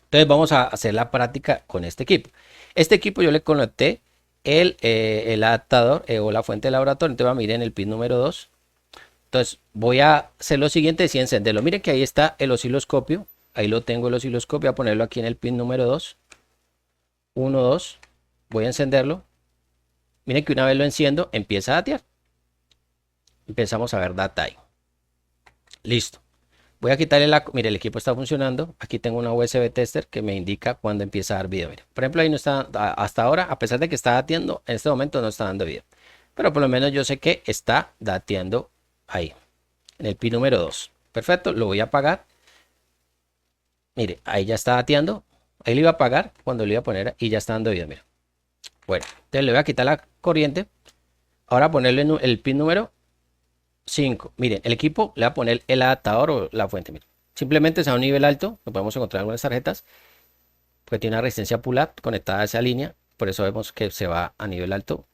Entonces vamos a hacer la práctica con este equipo. Este equipo yo le conecté el adaptador o la fuente de laboratorio. Entonces va a mirar en el pin número 2. Entonces voy a hacer lo siguiente, si encenderlo. Miren que ahí está el osciloscopio. Ahí lo tengo el osciloscopio. Voy a ponerlo aquí en el pin número 2. 1, 2. Voy a encenderlo. Miren que una vez lo enciendo, empieza a datear. Empezamos a ver data ahí. Listo. Voy a quitarle la... Mire, el equipo está funcionando. Aquí tengo una USB tester que me indica cuando empieza a dar video. Mire, por ejemplo, ahí no está... Hasta ahora, a pesar de que está dateando, en este momento no está dando video. Pero por lo menos yo sé que está dateando ahí. En el pin número 2. Perfecto, lo voy a apagar. Mire, ahí ya está dateando. Ahí lo iba a apagar cuando lo iba a poner y ya está dando video. Mira. Bueno, entonces le voy a quitar la corriente. Ahora ponerle en el pin número 5. Miren, el equipo le va a poner el adaptador o la fuente. Miren. Simplemente es a un nivel alto. Lo podemos encontrar en algunas tarjetas. Porque tiene una resistencia pull-up conectada a esa línea. Por eso vemos que se va a nivel alto.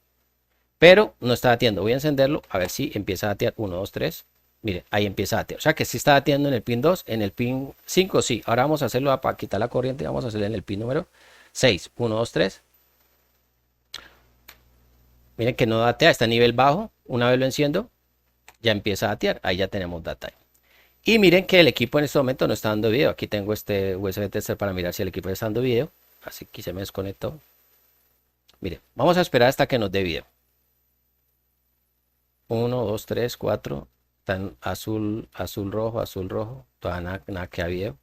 Pero no está dateando. Voy a encenderlo a ver si empieza a datear. 1, 2, 3. Mire, ahí empieza a datear. O sea que sí está dateando en el pin 2, en el pin 5 sí. Ahora vamos a hacerlo para quitar la corriente. Vamos a hacerlo en el pin número 6. 1, 2, 3. Miren que no datea, está a nivel bajo. Una vez lo enciendo, ya empieza a datear. Ahí ya tenemos data. Y miren que el equipo en este momento no está dando video. Aquí tengo este USB tester para mirar si el equipo está dando video. Así que se me desconectó. Miren, vamos a esperar hasta que nos dé video. 1, 2, 3, 4. Están azul, azul, rojo, azul, rojo. Todavía nada que da video.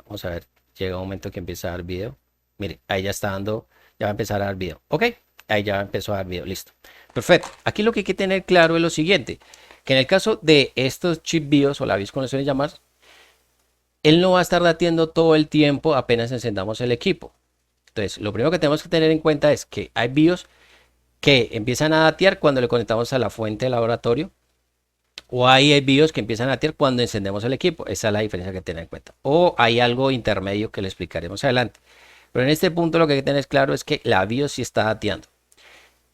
Vamos a ver, llega un momento que empieza a dar video. Mire, ahí ya está dando, ya va a empezar a dar video. Ok, ahí ya empezó a dar video, listo. Perfecto. Aquí lo que hay que tener claro es lo siguiente, que en el caso de estos chip BIOS o la BIOS como se suelen llamar, él no va a estar dateando todo el tiempo apenas encendamos el equipo. Entonces, lo primero que tenemos que tener en cuenta es que hay BIOS que empiezan a datear cuando le conectamos a la fuente de laboratorio. O hay BIOS que empiezan a datear cuando encendemos el equipo. Esa es la diferencia que tener en cuenta. O hay algo intermedio que le explicaremos adelante. Pero en este punto lo que hay que tener claro es que la BIOS sí está dateando.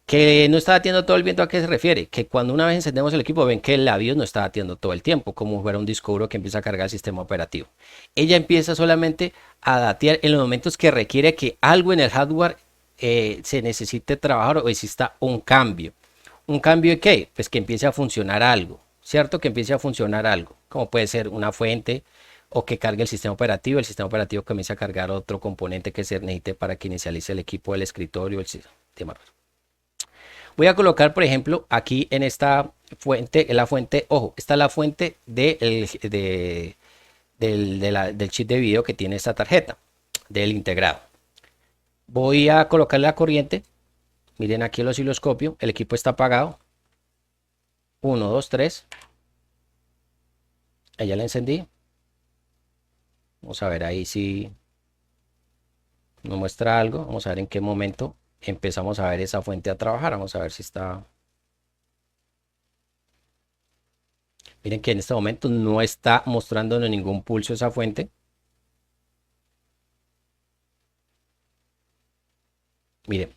Que no está dateando todo el viento, ¿a qué se refiere? Que cuando una vez encendemos el equipo ven que la BIOS no está dateando todo el tiempo, como fuera un disco duro que empieza a cargar el sistema operativo. Ella empieza solamente a datear en los momentos que requiere que algo en el hardware se necesite trabajar o exista un cambio. ¿Un cambio de qué? Pues que empiece a funcionar algo, ¿cierto? Que empiece a funcionar algo, como puede ser una fuente o que cargue el sistema operativo comienza a cargar otro componente que se necesite para que inicialice el equipo del escritorio, el sistema. Voy a colocar, por ejemplo, aquí en esta fuente, en la fuente, ojo, esta es la fuente del chip de video que tiene esta tarjeta, del integrado. Voy a colocar la corriente. Miren aquí el osciloscopio, el equipo está apagado. 1, 2, 3. Ahí ya la encendí. Vamos a ver ahí si nos muestra algo. Vamos a ver en qué momento empezamos a ver esa fuente a trabajar. Vamos a ver si está. Miren que en este momento no está mostrándonos ningún pulso esa fuente. Miren.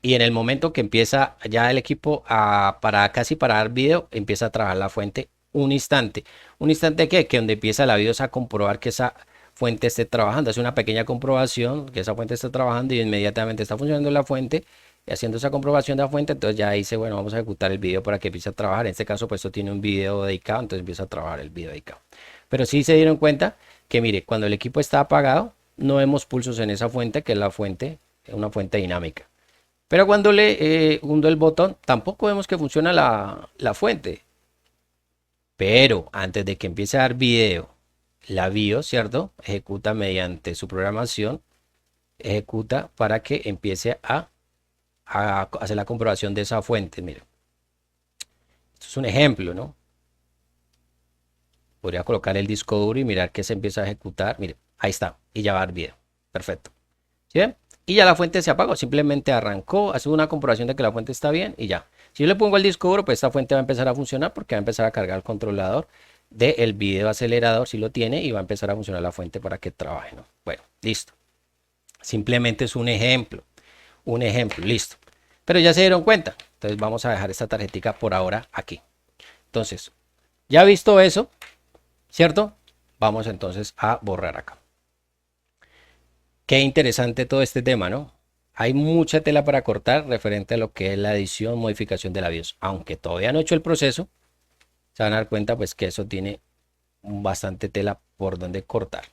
Y en el momento que empieza ya el equipo para casi parar video, empieza a trabajar la fuente un instante. ¿Un instante qué? Que donde empieza la BIOS a comprobar que esa fuente esté trabajando. Hace una pequeña comprobación que esa fuente está trabajando y inmediatamente está funcionando la fuente y haciendo esa comprobación de la fuente, entonces ya dice, bueno, vamos a ejecutar el video para que empiece a trabajar. En este caso, pues esto tiene un video dedicado, entonces empieza a trabajar el video dedicado. Pero sí se dieron cuenta que, mire, cuando el equipo está apagado, no vemos pulsos en esa fuente, que es la fuente, es una fuente dinámica. Pero cuando le hundo el botón, tampoco vemos que funciona la fuente. Pero antes de que empiece a dar video, la BIOS, ¿cierto? Ejecuta mediante su programación, ejecuta para que empiece a hacer la comprobación de esa fuente. Miren, esto es un ejemplo, ¿no? Podría colocar el disco duro y mirar que se empieza a ejecutar. Miren, ahí está, y ya va a dar video. Perfecto. ¿Sí ven? Y ya la fuente se apagó, simplemente arrancó, hace una comprobación de que la fuente está bien y ya. Si yo le pongo el disco duro, pues esta fuente va a empezar a funcionar porque va a empezar a cargar el controlador del video acelerador si lo tiene y va a empezar a funcionar la fuente para que trabaje, ¿no? Bueno, listo. Simplemente es un ejemplo, listo. Pero ya se dieron cuenta, entonces vamos a dejar esta tarjetita por ahora aquí. Entonces, ya visto eso, ¿cierto? Vamos entonces a borrar acá. Qué interesante todo este tema, ¿no? Hay mucha tela para cortar referente a lo que es la edición, modificación de la BIOS. Aunque todavía no he hecho el proceso, se van a dar cuenta pues que eso tiene bastante tela por donde cortar.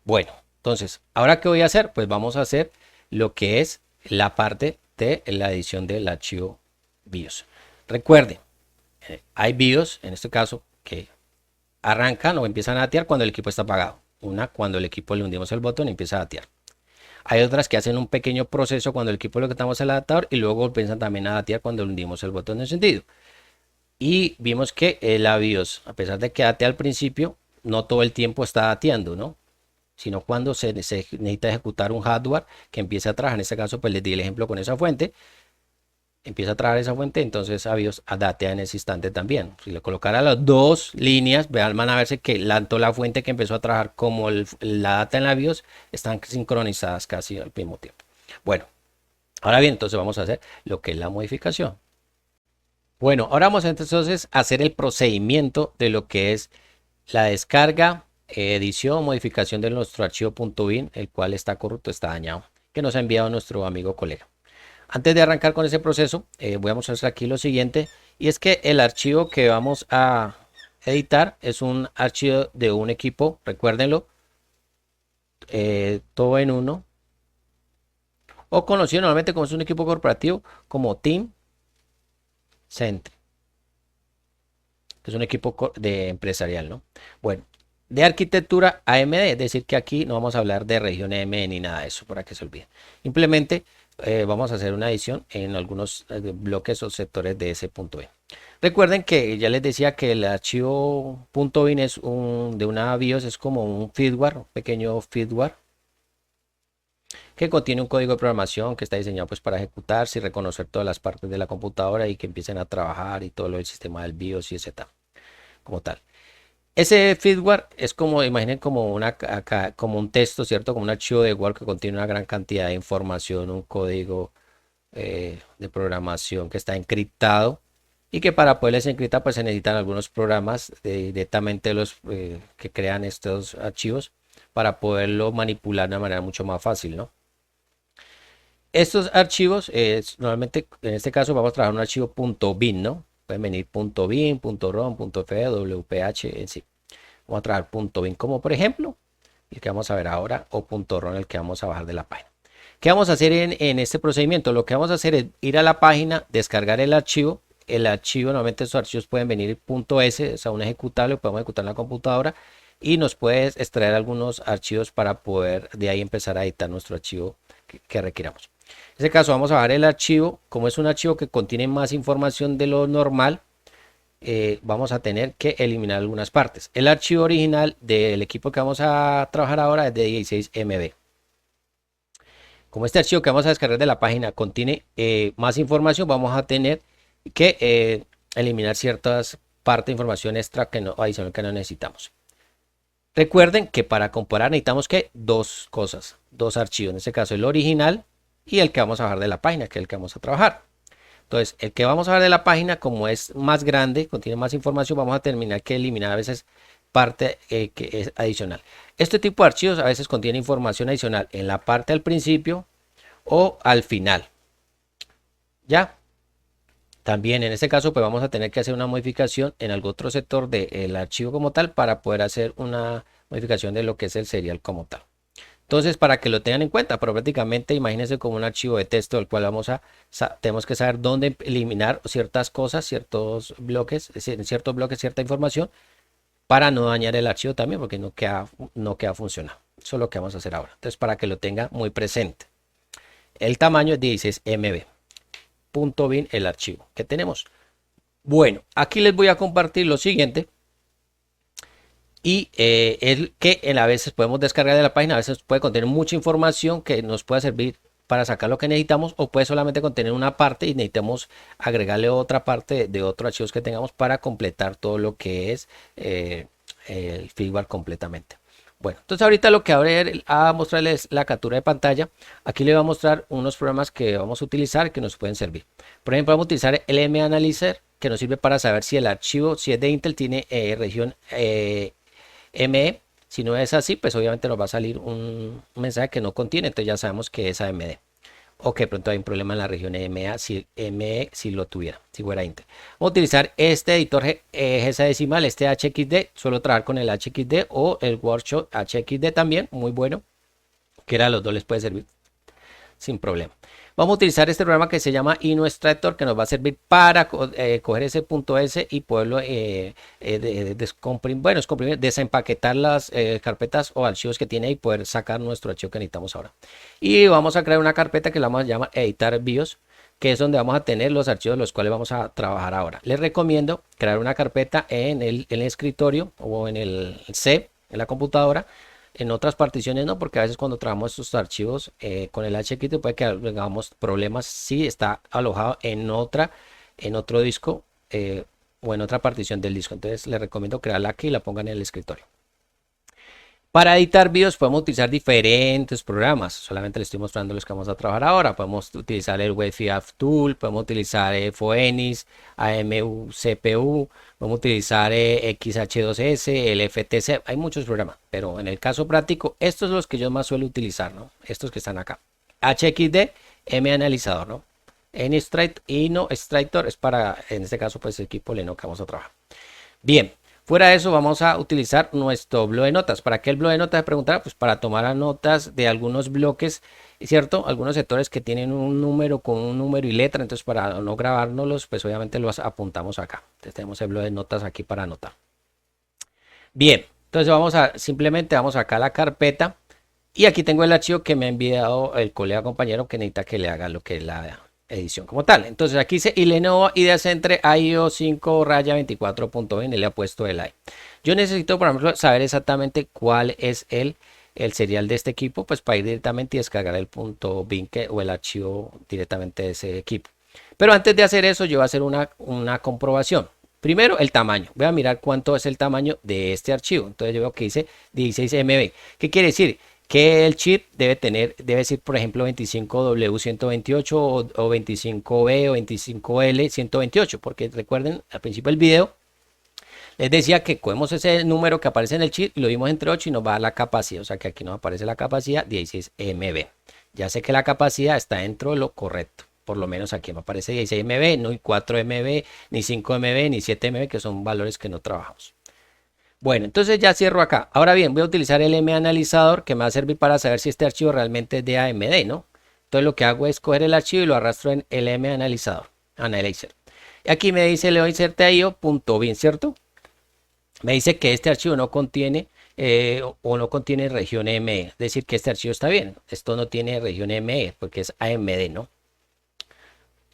Bueno, entonces, ¿ahora qué voy a hacer? Pues vamos a hacer lo que es la parte de la edición del archivo BIOS. Recuerden, hay BIOS, en este caso, que arrancan o empiezan a datear cuando el equipo está apagado. Una, cuando el equipo le hundimos el botón y empieza a datear. Hay otras que hacen un pequeño proceso cuando el equipo lo quitamos el adaptador y luego empiezan también a datear cuando hundimos el botón de encendido. Y vimos que la BIOS, a pesar de que datea al principio, no todo el tiempo está dateando, ¿no? Sino cuando se necesita ejecutar un hardware que empiece a trabajar. En este caso, pues les di el ejemplo con esa fuente. Empieza a trabajar esa fuente, entonces a BIOS datea en ese instante también. Si le colocara las dos líneas, van a verse que tanto la fuente que empezó a trabajar como la data en la BIOS están sincronizadas casi al mismo tiempo. Bueno, ahora bien, entonces vamos a hacer lo que es la modificación. Bueno, ahora vamos entonces a hacer el procedimiento de lo que es la descarga, edición, modificación de nuestro archivo .bin, el cual está corrupto, está dañado, que nos ha enviado nuestro amigo colega. Antes de arrancar con ese proceso, voy a mostrarles aquí lo siguiente, y es que el archivo que vamos a editar es un archivo de un equipo, recuérdenlo, todo en uno, o conocido normalmente como es un equipo corporativo como Team Center, que es un equipo de empresarial, ¿no? Bueno, de arquitectura AMD, es decir que aquí no vamos a hablar de región AMD ni nada de eso, para que se olviden. Simplemente vamos a hacer una edición en algunos bloques o sectores de ese punto B. Recuerden que ya les decía que el archivo .bin es de una BIOS, es como un firmware, un pequeño firmware que contiene un código de programación que está diseñado pues para ejecutarse y reconocer todas las partes de la computadora y que empiecen a trabajar y todo lo del sistema del BIOS y etc. como tal. Ese firmware es como, imaginen como como un texto, ¿cierto? Como un archivo de Word que contiene una gran cantidad de información, un código de programación que está encriptado y que para poderles encriptar pues se necesitan algunos programas directamente los que crean estos archivos para poderlo manipular de una manera mucho más fácil, ¿no? Estos archivos, normalmente en este caso vamos a trabajar un archivo .bin, ¿no? Pueden venir .bin, .rom, .fe, .wph, en sí. Vamos a trabajar .bin como por ejemplo, el que vamos a ver ahora, o .rom, el que vamos a bajar de la página. ¿Qué vamos a hacer en este procedimiento? Lo que vamos a hacer es ir a la página, descargar el archivo. El archivo, normalmente estos archivos pueden venir .s, o sea, un ejecutable, podemos ejecutar en la computadora y nos puede extraer algunos archivos para poder de ahí empezar a editar nuestro archivo que requiramos. En este caso vamos a bajar el archivo, como es un archivo que contiene más información de lo normal, vamos a tener que eliminar algunas partes. El archivo original del equipo que vamos a trabajar ahora es de 16 MB. Como este archivo que vamos a descargar de la página contiene más información, vamos a tener que eliminar ciertas partes de información extra que no, adicional que no necesitamos. Recuerden que para comparar necesitamos que dos cosas, dos archivos, en este caso el original y el que vamos a bajar de la página, que es el que vamos a trabajar. Entonces, el que vamos a ver de la página, como es más grande, contiene más información, vamos a terminar que eliminar a veces parte que es adicional. Este tipo de archivos a veces contiene información adicional en la parte al principio o al final. ¿Ya? También en este caso, pues vamos a tener que hacer una modificación en algún otro sector del archivo como tal para poder hacer una modificación de lo que es el serial como tal. Entonces, para que lo tengan en cuenta, pero prácticamente imagínense como un archivo de texto del cual tenemos que saber dónde eliminar ciertas cosas, ciertos bloques, en ciertos bloques, cierta información, para no dañar el archivo también, porque no queda funcionando. Eso es lo que vamos a hacer ahora. Entonces, para que lo tenga muy presente. El tamaño es 16 MB. .bin el archivo que tenemos. Bueno, aquí les voy a compartir lo siguiente. Y el que a veces podemos descargar de la página, a veces puede contener mucha información que nos puede servir para sacar lo que necesitamos, o puede solamente contener una parte y necesitamos agregarle otra parte de otros archivos que tengamos para completar todo lo que es el firmware completamente. Bueno, entonces ahorita lo que voy a mostrarles es la captura de pantalla. Aquí les voy a mostrar unos programas que vamos a utilizar que nos pueden servir. Por ejemplo, vamos a utilizar el M-Analyzer, que nos sirve para saber si el archivo, si es de Intel, tiene región ME. Si no es así, pues obviamente nos va a salir un mensaje que no contiene, entonces ya sabemos que es AMD. O que de pronto hay un problema en la región ME si lo tuviera, si fuera Intel. Vamos a utilizar este editor hexadecimal, este HXD. Suelo trabajar con el HXD o el Workshop HXD también, muy bueno. Que a los dos les puede servir sin problema. Vamos a utilizar este programa que se llama InnoExtractor, que nos va a servir para coger ese punto S y poderlo descomprimir, desempaquetar las carpetas o archivos que tiene y poder sacar nuestro archivo que necesitamos ahora. Y vamos a crear una carpeta que la vamos a llamar Editar BIOS, que es donde vamos a tener los archivos los cuales vamos a trabajar ahora. Les recomiendo crear una carpeta en el escritorio o en el C, en la computadora. En otras particiones no, porque a veces cuando trabajamos estos archivos con el HXD puede que tengamos problemas si está alojado en otro disco o en otra partición del disco. Entonces les recomiendo crearla aquí y la pongan en el escritorio. Para editar videos podemos utilizar diferentes programas, solamente les estoy mostrando los que vamos a trabajar ahora. Podemos utilizar el WebFF Tool, podemos utilizar Phoenix, AMU, CPU, podemos utilizar XH2S, el FTC, hay muchos programas, pero en el caso práctico, estos son los que yo más suelo utilizar, ¿no? Estos que están acá. HXD, M Analizador, ¿no? Ino Extractor es para, en este caso, pues el equipo Leno que vamos a trabajar. Bien. Fuera de eso, vamos a utilizar nuestro bloque de notas. ¿Para qué el bloque de notas? Se preguntará, pues para tomar notas de algunos bloques, ¿cierto? Algunos sectores que tienen un número con un número y letra, entonces para no grabárnoslos, pues obviamente los apuntamos acá. Entonces tenemos el bloque de notas aquí para anotar. Bien, entonces simplemente vamos acá a la carpeta y aquí tengo el archivo que me ha enviado el colega compañero que necesita que le haga lo que es la edición como tal. Entonces aquí dice Lenovo IdeaCentre IO 5/24.20, le ha puesto el I. Yo necesito, por ejemplo, saber exactamente cuál es el serial de este equipo, pues para ir directamente y descargar el .bin o el archivo directamente de ese equipo. Pero antes de hacer eso, yo voy a hacer una comprobación. Primero, el tamaño. Voy a mirar cuánto es el tamaño de este archivo. Entonces yo veo que dice 16 MB. ¿Qué quiere decir? Que el chip debe ser, por ejemplo, 25W128 o 25B o 25L128, porque recuerden, al principio del video les decía que cogemos ese número que aparece en el chip y lo dimos entre 8 y nos va a dar la capacidad, o sea que aquí nos aparece la capacidad 16 MB. Ya sé que la capacidad está dentro de lo correcto, por lo menos aquí me aparece 16 MB, no 4 MB, ni 5 MB, ni 7 MB, que son valores que no trabajamos. Bueno, entonces ya cierro acá. Ahora bien, voy a utilizar el M Analizador que me va a servir para saber si este archivo realmente es de AMD, ¿no? Entonces lo que hago es coger el archivo y lo arrastro en el M Analizador, Analyzer. Y aquí me dice le doy insert IO.bin, ¿cierto? Me dice que este archivo no contiene o no contiene región ME, es decir, que este archivo está bien. Esto no tiene región ME porque es AMD, ¿no?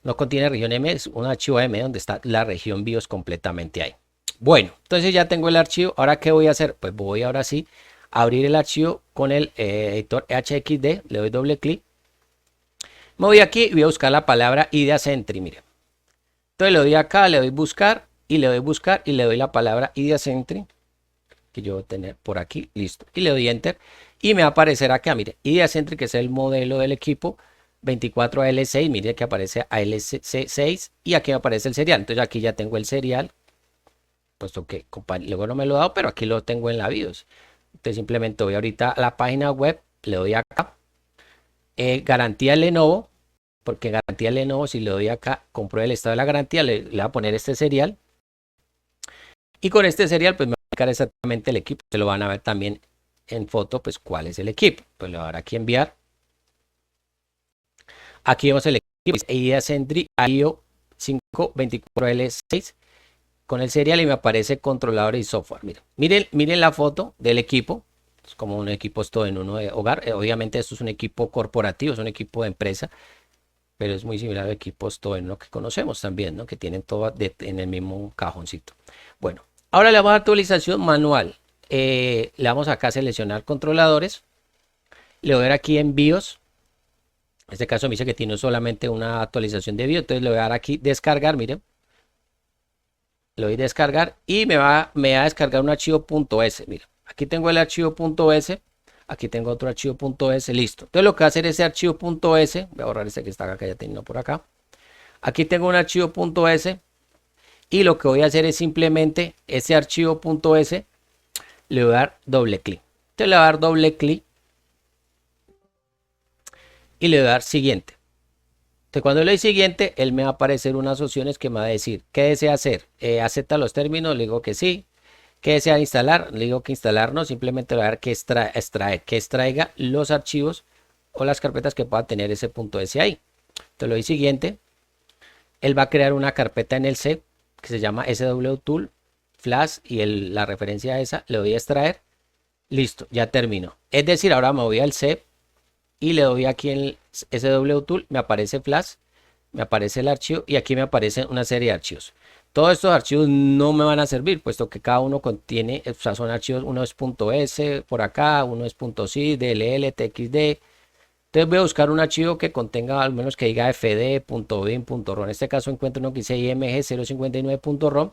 No contiene región ME, es un archivo AMD donde está la región BIOS completamente ahí. Bueno, entonces ya tengo el archivo. Ahora, ¿qué voy a hacer? Pues voy ahora sí a abrir el archivo con el editor HXD. Le doy doble clic. Me voy aquí y voy a buscar la palabra IdeaCentre. Mire. Entonces le doy acá, le doy buscar y le doy buscar y le doy la palabra IdeaCentre que yo voy a tener por aquí. Listo. Y le doy enter y me va a aparecer acá. Mire, IdeaCentre, que es el modelo del equipo 24AL6. Mire que aparece AL6 y aquí me aparece el serial. Entonces aquí ya tengo el serial, puesto que luego no me lo he dado, pero aquí lo tengo en la BIOS. Entonces simplemente voy ahorita a la página web, le doy acá, garantía Lenovo, porque garantía Lenovo, si le doy acá, compruebe el estado de la garantía, le voy a poner este serial. Y con este serial, pues me va a indicar exactamente el equipo. Se lo van a ver también en foto, pues cuál es el equipo. Pues le voy a dar aquí enviar. Aquí vemos el equipo, IdeaCentre IO 524L6. Con el serial y me aparece controladores y software. Miren la foto del equipo. Es como un equipo todo en uno de hogar. Obviamente esto es un equipo corporativo, es un equipo de empresa, pero es muy similar a equipos todo en uno que conocemos también, ¿no? Que tienen todo en el mismo cajoncito. Bueno, ahora le vamos a dar actualización manual. Le vamos acá a seleccionar controladores. Le voy a dar aquí en BIOS. En este caso me dice que tiene solamente una actualización de BIOS. Entonces le voy a dar aquí descargar, miren. Le doy descargar y me va a descargar un archivo .s. Mira, aquí tengo el archivo .s, aquí tengo otro archivo .s, listo. Entonces lo que va a hacer ese archivo .s, voy a borrar este que está acá, ya tengo por acá. Aquí tengo un archivo .s y lo que voy a hacer es simplemente ese archivo .s, le voy a dar doble clic. Entonces le voy a dar doble clic y le voy a dar siguiente. Entonces, cuando le doy siguiente, él me va a aparecer unas opciones que me va a decir, ¿qué desea hacer? ¿Acepta los términos? Le digo que sí. ¿Qué desea instalar? Le digo que instalar no, simplemente le voy a dar que extraer, que extraiga los archivos o las carpetas que pueda tener ese .s ahí. Entonces le doy siguiente. Él va a crear una carpeta en el C que se llama SWTool, Flash y la referencia a esa, le doy a extraer. Listo, ya terminó. Es decir, ahora me voy al C y le doy aquí en el SWTool, me aparece Flash, me aparece el archivo y aquí me aparece una serie de archivos. Todos estos archivos no me van a servir, puesto que cada uno contiene, o sea, son archivos, uno es .s por acá, uno es .c, DLL, TXD. Entonces voy a buscar un archivo que contenga, al menos que diga fd, .bin, .rom. En este caso encuentro uno que dice img059.rom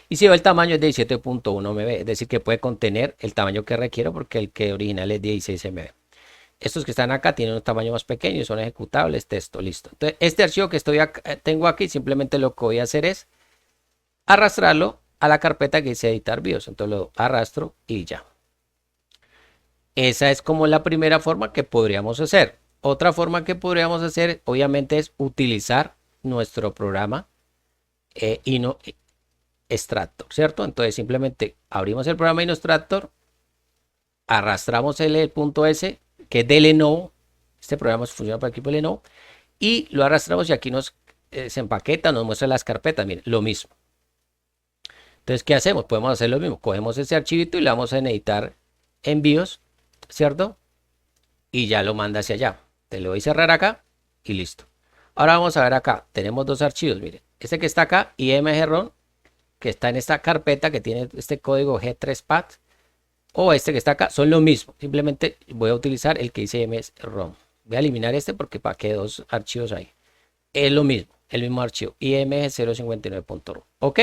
Y si veo el tamaño es de 17.1 MB, es decir, que puede contener el tamaño que requiero porque el que original es 16 MB. Estos que están acá tienen un tamaño más pequeño y son ejecutables, texto, listo. Entonces, este archivo que tengo aquí, simplemente lo que voy a hacer es arrastrarlo a la carpeta que dice editar BIOS. Entonces lo arrastro y ya. Esa es como la primera forma que podríamos hacer. Otra forma que podríamos hacer, obviamente, es utilizar nuestro programa Extractor, ¿cierto? Entonces simplemente abrimos el programa Extractor, arrastramos el punto S, que es de Lenovo. Este programa funciona para el equipo de Lenovo. Y lo arrastramos y aquí se empaqueta, nos muestra las carpetas. Miren, lo mismo. Entonces, ¿qué hacemos? Podemos hacer lo mismo. Cogemos ese archivito y le vamos a editar en BIOS, ¿cierto? Y ya lo manda hacia allá. Te le doy cerrar acá y listo. Ahora vamos a ver acá. Tenemos dos archivos, miren. Este que está acá, imgrom, que está en esta carpeta que tiene este código G3PAD, o este que está acá, son lo mismo. Simplemente voy a utilizar el que dice imgrom. Voy a eliminar este porque para qué dos archivos hay. Es lo mismo, el mismo archivo, img059.rom. ¿Ok?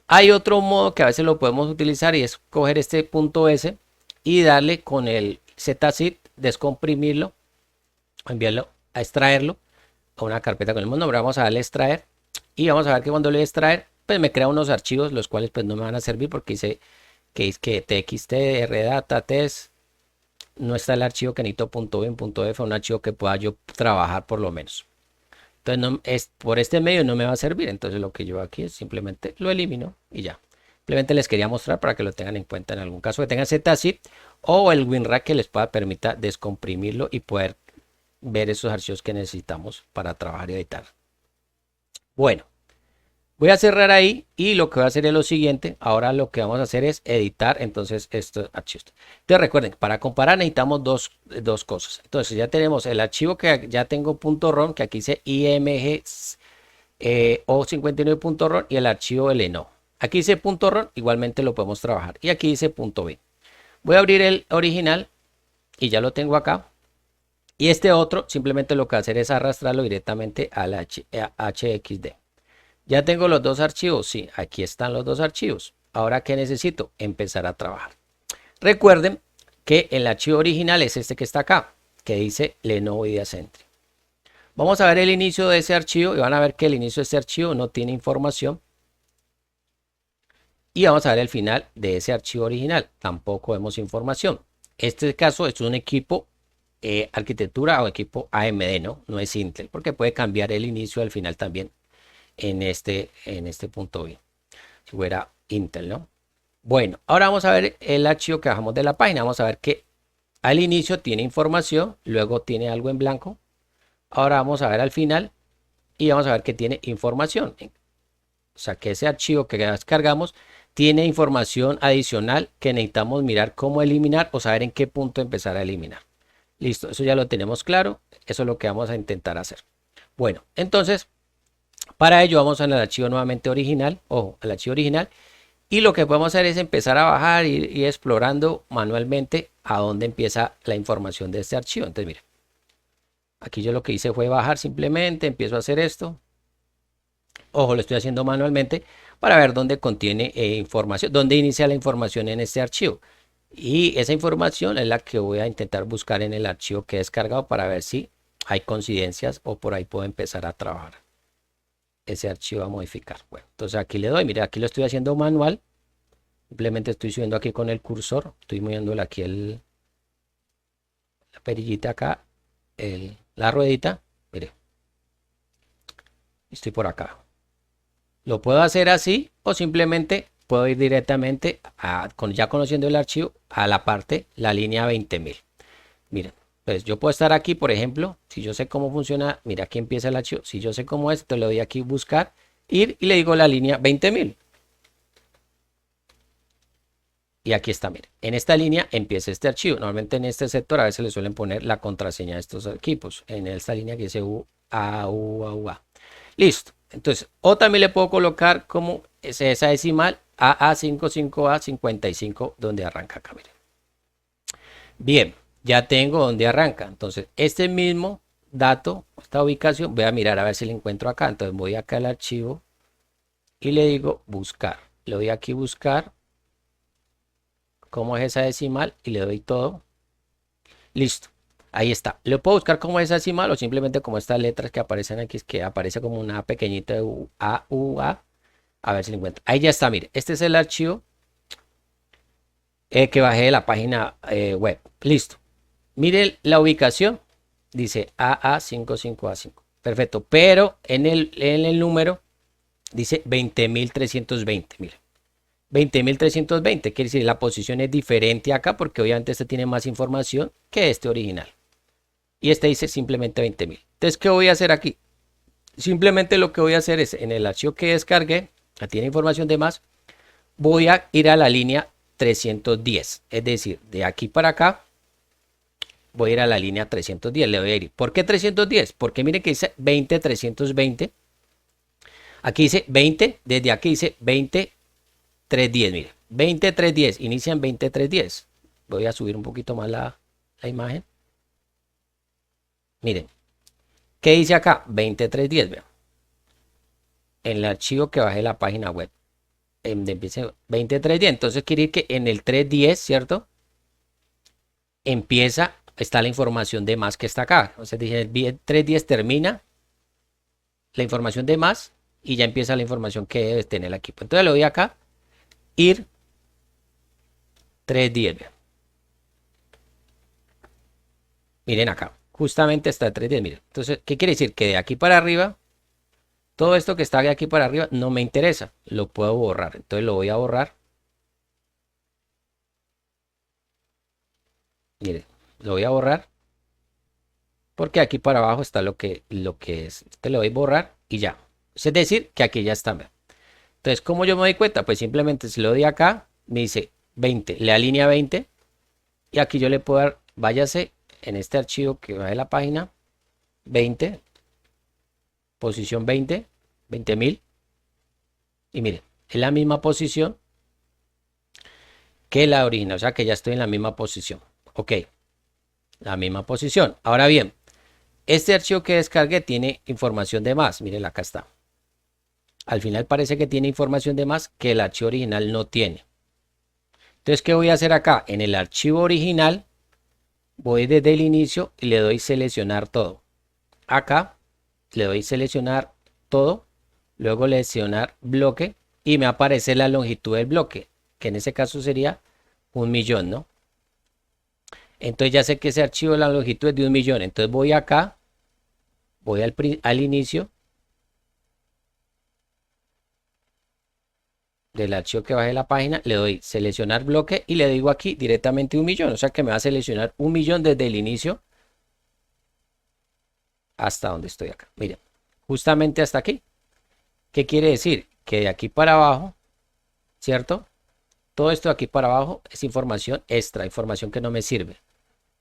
Hay otro modo que a veces lo podemos utilizar y es coger este punto S y darle con el ZZIP, descomprimirlo, enviarlo a extraerlo a una carpeta con el mismo nombre. Vamos a darle extraer y vamos a ver que cuando le extraer, pues me crea unos archivos los cuales pues no me van a servir porque dice que es que txt, rdata, test, no está el archivo que necesito .bin.f, un archivo que pueda yo trabajar por lo menos. Entonces por este medio no me va a servir. Entonces lo que yo aquí es simplemente lo elimino y ya. Simplemente les quería mostrar para que lo tengan en cuenta en algún caso que tengan ZZIP o el WinRAR que les pueda permitir descomprimirlo y poder ver esos archivos que necesitamos para trabajar y editar. Bueno, voy a cerrar ahí y lo que voy a hacer es lo siguiente. Ahora lo que vamos a hacer es editar entonces estos archivos. Entonces recuerden, para comparar necesitamos dos cosas. Entonces ya tenemos el archivo que ya tengo .rom, que aquí dice img o59.rom y el archivo Lenovo. Aquí dice .rom, igualmente lo podemos trabajar. Y aquí dice .bin. Voy a abrir el original y ya lo tengo acá. Y este otro simplemente lo que voy a hacer es arrastrarlo directamente al HXD. ¿Ya tengo los dos archivos? Sí, aquí están los dos archivos. Ahora, ¿qué necesito? Empezar a trabajar. Recuerden que el archivo original es este que está acá, que dice Lenovo Idea Centric. Vamos a ver el inicio de ese archivo y van a ver que el inicio de este archivo no tiene información. Y vamos a ver el final de ese archivo original. Tampoco vemos información. Este caso es un equipo arquitectura o equipo AMD, ¿no? No es Intel, porque puede cambiar el inicio al final también en este punto B. Si fuera Intel, ¿no? Bueno, ahora vamos a ver el archivo que bajamos de la página. Vamos a ver que al inicio tiene información, luego tiene algo en blanco. Ahora vamos a ver al final y vamos a ver que tiene información. O sea que ese archivo que descargamos tiene información adicional que necesitamos mirar cómo eliminar o saber en qué punto empezar a eliminar. Listo, eso ya lo tenemos claro. Eso es lo que vamos a intentar hacer. Bueno, entonces, para ello vamos al archivo nuevamente original, o al archivo original. Y lo que podemos hacer es empezar a bajar y explorando manualmente a dónde empieza la información de este archivo. Entonces, mira, aquí yo lo que hice fue bajar simplemente, empiezo a hacer esto. Ojo, lo estoy haciendo manualmente para ver dónde contiene información, dónde inicia la información en este archivo. Y esa información es la que voy a intentar buscar en el archivo que he descargado para ver si hay coincidencias o por ahí puedo empezar a trabajar ese archivo a modificar. Bueno, entonces aquí le doy, mire, aquí lo estoy haciendo manual. Simplemente estoy subiendo aquí con el cursor, estoy moviéndole aquí la perillita acá, la ruedita, mire, estoy por acá. Lo puedo hacer así o simplemente puedo ir directamente, ya conociendo el archivo, a la parte, la línea 20.000. Miren, pues yo puedo estar aquí, por ejemplo, si yo sé cómo funciona, mira, aquí empieza el archivo. Si yo sé cómo es, te le doy aquí buscar, ir y le digo la línea 20.000. Y aquí está, miren, en esta línea empieza este archivo. Normalmente en este sector a veces le suelen poner la contraseña de estos equipos. En esta línea que dice UA. Listo. Entonces, o también le puedo colocar como esa decimal AA55A55 donde arranca acá, miren. Bien, ya tengo donde arranca. Entonces, este mismo dato, esta ubicación, voy a mirar a ver si lo encuentro acá. Entonces, voy acá al archivo y le digo buscar. le doy aquí buscar cómo es esa decimal y le doy todo. Listo. Ahí está. Lo puedo buscar como es decimal o simplemente como estas letras que aparecen aquí, es que aparece como una pequeñita A, U, A. A ver si lo encuentro. Ahí ya está, mire. Este es el archivo que bajé de la página web. Listo. Mire la ubicación. Dice AA55A5. Perfecto. Pero en el número dice 20.320. Mire. 20.320. Quiere decir la posición es diferente acá porque obviamente este tiene más información que este original. Y este dice simplemente 20.000. Entonces, ¿qué voy a hacer aquí? Simplemente lo que voy a hacer es en el archivo que descargué, ya tiene información de más, voy a ir a la línea 310. Es decir, de aquí para acá voy a ir a la línea 310. Le voy a ir. ¿Por qué 310? Porque miren que dice 20.320. Aquí dice 20. Desde aquí dice 20.310. Mire, 20.310. Inicia en 20.310. Voy a subir un poquito más la imagen. Miren, ¿qué dice acá? 20.310. Vean. En el archivo que bajé la página web. Empiece 20.310. Entonces quiere decir que en el 310, ¿cierto? Está la información de más que está acá. O sea, dije, el 310 termina la información de más y ya empieza la información que debe tener el equipo. Entonces le doy acá, ir 310. Vean. Miren acá, justamente está el 310. Miren. Entonces, ¿qué quiere decir? Que de aquí para arriba, todo esto que está de aquí para arriba no me interesa. Lo puedo borrar. Entonces lo voy a borrar. Miren, lo voy a borrar. Porque aquí para abajo está lo que es. Te lo voy a borrar y ya. Es decir, que aquí ya está. Entonces, ¿cómo yo me doy cuenta? Pues simplemente si lo doy acá, me dice 20, le alinea 20. Y aquí yo le puedo dar, váyase en este archivo que va de la página, 20, posición 20, 20.000. Y miren, es la misma posición que la original. O sea que ya estoy en la misma posición. Ok, la misma posición. Ahora bien, este archivo que descargué tiene información de más. Miren, acá está. Al final parece que tiene información de más que el archivo original no tiene. Entonces, ¿qué voy a hacer acá? En el archivo original, voy desde el inicio y le doy seleccionar todo. Acá le doy seleccionar todo. Luego seleccionar bloque y me aparece la longitud del bloque, que en ese caso sería 1.000.000, ¿no? Entonces ya sé que ese archivo, la longitud es de 1.000.000. Entonces voy acá, voy al inicio del archivo que bajé de la página, le doy seleccionar bloque y le digo aquí directamente 1.000.000. O sea que me va a seleccionar 1.000.000 desde el inicio hasta donde estoy acá. Miren, justamente hasta aquí. ¿Qué quiere decir? Que de aquí para abajo, ¿cierto? Todo esto de aquí para abajo es información extra, información que no me sirve.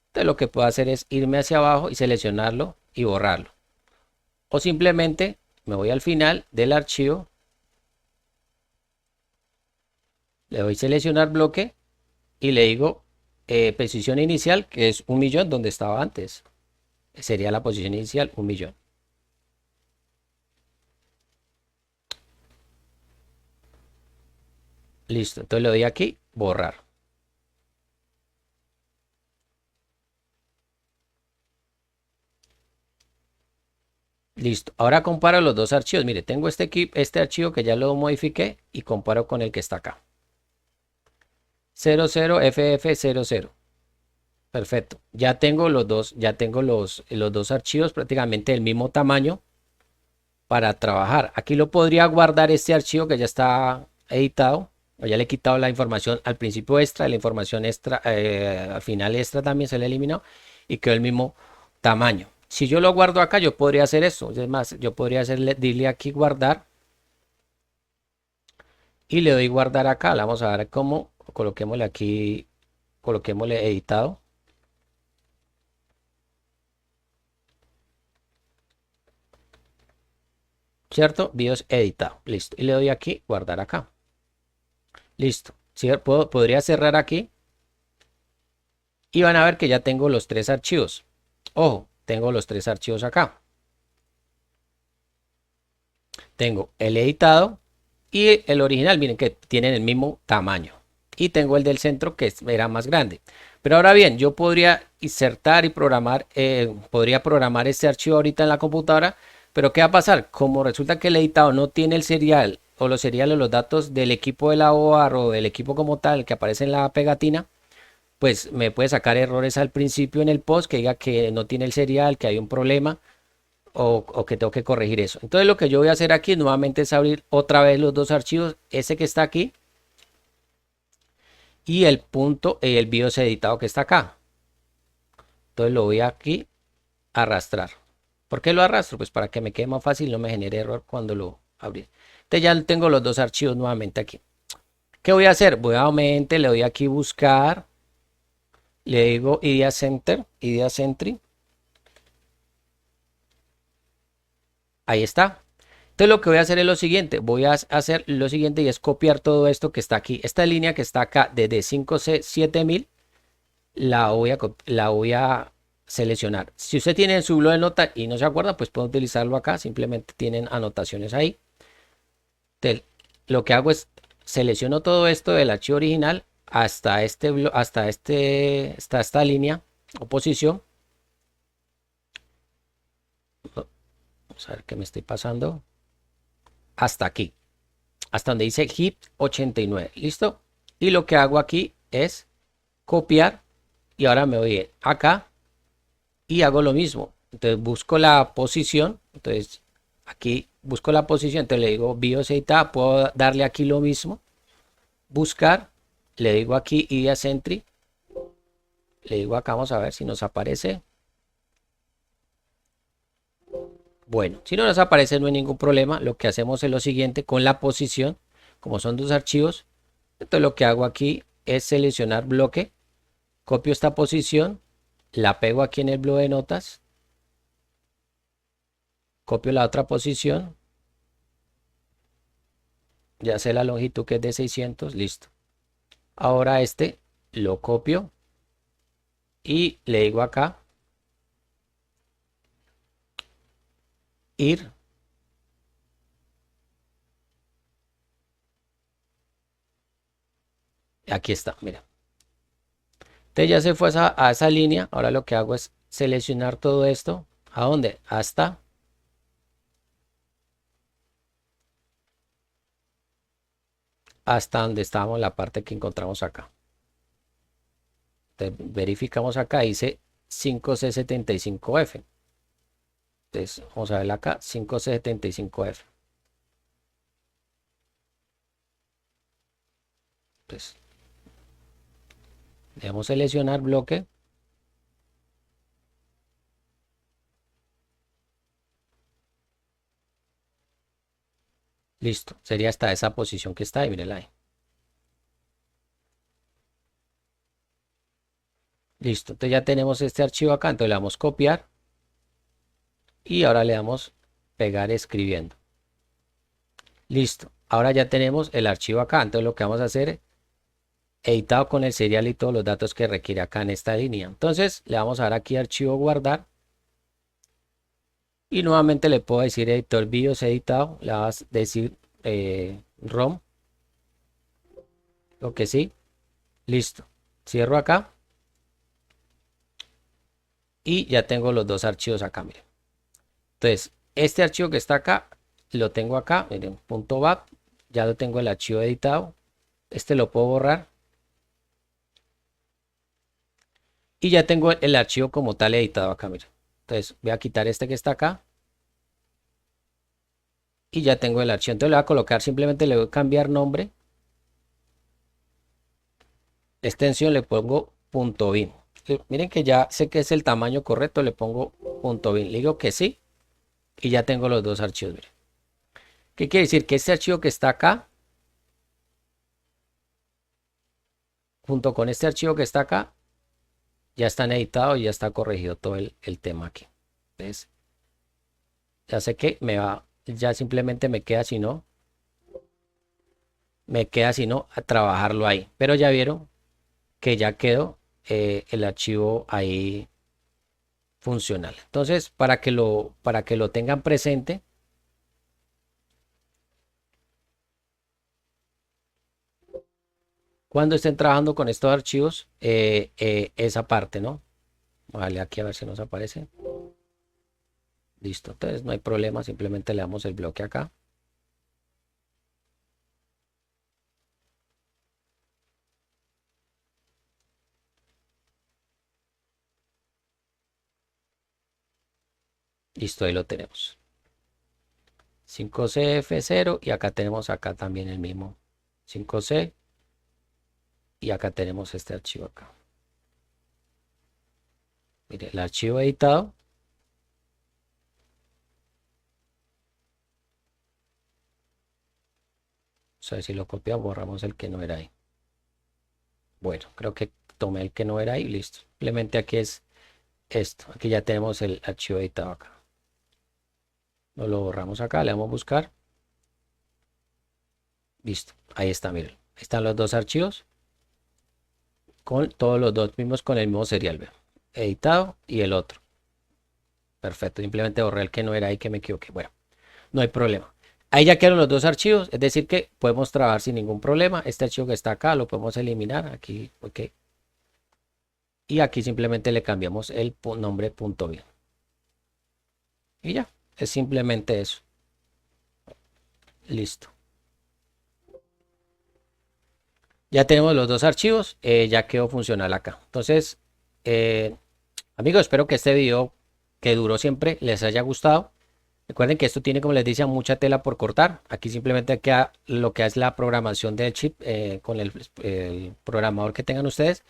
Entonces lo que puedo hacer es irme hacia abajo y seleccionarlo y borrarlo. O simplemente me voy al final del archivo, le doy seleccionar bloque y le digo posición inicial, que es 1.000.000 donde estaba antes. Sería la posición inicial 1.000.000. Listo, entonces le doy aquí, borrar. Listo, ahora comparo los dos archivos. Mire, tengo este archivo que ya lo modifiqué y comparo con el que está acá. 00FF00. Perfecto. Ya tengo los dos archivos prácticamente del mismo tamaño para trabajar. Aquí lo podría guardar este archivo que ya está editado. O ya le he quitado la información al principio extra, la información extra, al final extra también se le eliminó y quedó el mismo tamaño. Si yo lo guardo acá, yo podría hacer eso. Es más, yo podría dile aquí guardar y le doy guardar acá. Le vamos a dar como, coloquémosle aquí, coloquémosle editado. ¿Cierto? Videos editado. Listo. Y le doy aquí guardar acá. Listo. ¿Sí? Podría cerrar aquí. Y van a ver que ya tengo los tres archivos. Ojo, tengo los tres archivos acá. Tengo el editado, y el original, miren que tienen el mismo tamaño. Y tengo el del centro que era más grande. Pero ahora bien, yo podría insertar y programar, podría programar este archivo ahorita en la computadora, pero ¿qué va a pasar? Como resulta que el editado no tiene el serial o los seriales, los datos del equipo de la OAR o del equipo como tal que aparece en la pegatina, pues me puede sacar errores al principio en el post que diga que no tiene el serial, que hay un problema o que tengo que corregir eso. Entonces lo que yo voy a hacer aquí nuevamente es abrir otra vez los dos archivos, ese que está aquí y el punto, el BIOS editado que está acá. Entonces lo voy aquí a arrastrar. ¿Por qué lo arrastro? Pues para que me quede más fácil, no me genere error cuando lo abrí. Entonces ya tengo los dos archivos nuevamente aquí. ¿Qué voy a hacer? Voy a nuevamente, le doy aquí buscar, le digo Idea Center, Idea Centry. Ahí está. Entonces lo que voy a hacer es lo siguiente, voy a hacer lo siguiente y es copiar todo esto que está aquí. Esta línea que está acá desde 5C7000 la voy a seleccionar. Si usted tiene en su blog de notas y no se acuerda, pues puede utilizarlo acá, simplemente tienen anotaciones ahí. Entonces, lo que hago es selecciono todo esto del archivo original hasta esta línea o posición. Vamos a ver qué me estoy pasando. Hasta aquí, hasta donde dice HIP 89, ¿listo? Y lo que hago aquí es copiar y ahora me voy acá y hago lo mismo. Entonces busco la posición, entonces aquí busco la posición, entonces le digo BIOS edita, puedo darle aquí lo mismo, buscar, le digo aquí Idea Centry, le digo acá, vamos a ver si nos aparece. Bueno, si no nos aparece no hay ningún problema, lo que hacemos es lo siguiente con la posición, como son dos archivos, entonces lo que hago aquí es seleccionar bloque, copio esta posición, la pego aquí en el bloque de notas, copio la otra posición, ya sé la longitud que es de 600, listo. Ahora este lo copio y le digo acá, ir, aquí está, mira. Entonces ya se fue a esa línea, ahora lo que hago es seleccionar todo esto, ¿a dónde? Hasta donde estábamos, la parte que encontramos acá. Entonces, verificamos acá, dice 5C75F. Entonces, vamos a ver acá, 5C75F. Entonces, debemos seleccionar bloque. Listo, sería hasta esa posición que está ahí, mírela ahí. Listo, entonces ya tenemos este archivo acá, entonces le damos copiar y ahora le damos pegar escribiendo. Listo, ahora ya tenemos el archivo acá, entonces lo que vamos a hacer es editado con el serial y todos los datos que requiere acá en esta línea. Entonces le vamos a dar aquí archivo guardar y nuevamente le puedo decir editor BIOS editado, le vas a decir ROM, lo que sí, listo, cierro acá y ya tengo los dos archivos acá, miren. Entonces, este archivo que está acá, lo tengo acá, miren, .bat, ya lo tengo el archivo editado. Este lo puedo borrar. Y ya tengo el archivo como tal editado acá, miren. Entonces, voy a quitar este que está acá. Y ya tengo el archivo. Entonces, le voy a colocar, simplemente le voy a cambiar nombre. Extensión le pongo .bin. Miren que ya sé que es el tamaño correcto, le pongo .bin. Le digo que sí. Y ya tengo los dos archivos, miren. ¿Qué quiere decir? Que este archivo que está acá, junto con este archivo que está acá, ya están editados y ya está corregido todo el tema aquí. Entonces, ya sé que me va, ya simplemente me queda sino a trabajarlo ahí. Pero ya vieron que ya quedó el archivo ahí funcional. Entonces, para que lo tengan presente, cuando estén trabajando con estos archivos, esa parte, ¿no? Vale, aquí a ver si nos aparece. Listo, entonces no hay problema, simplemente le damos el bloque acá. Listo, ahí lo tenemos. 5CF0 y acá tenemos acá también el mismo 5C y acá tenemos este archivo acá. Mire, el archivo editado. Vamos a ver si lo copiamos, borramos el que no era ahí. Bueno, creo que tomé el que no era ahí y listo. Simplemente aquí es esto. Aquí ya tenemos el archivo editado acá. Nos lo borramos acá, le damos a buscar. Listo, ahí está, miren. Ahí están los dos archivos. Con todos los dos mismos con el mismo serial, vean. Editado y el otro. Perfecto, simplemente borré el que no era ahí que me equivoqué. Bueno, no hay problema. Ahí ya quedaron los dos archivos, es decir que podemos trabajar sin ningún problema. Este archivo que está acá lo podemos eliminar. Aquí, ok. Y aquí simplemente le cambiamos el nombre .bien. Y ya, es simplemente eso. Listo. Ya tenemos los dos archivos, ya quedó funcional acá. Entonces, amigos, espero que este video que duró siempre les haya gustado. Recuerden que esto tiene, como les decía, mucha tela por cortar. Aquí simplemente queda lo que es la programación del chip con el programador que tengan ustedes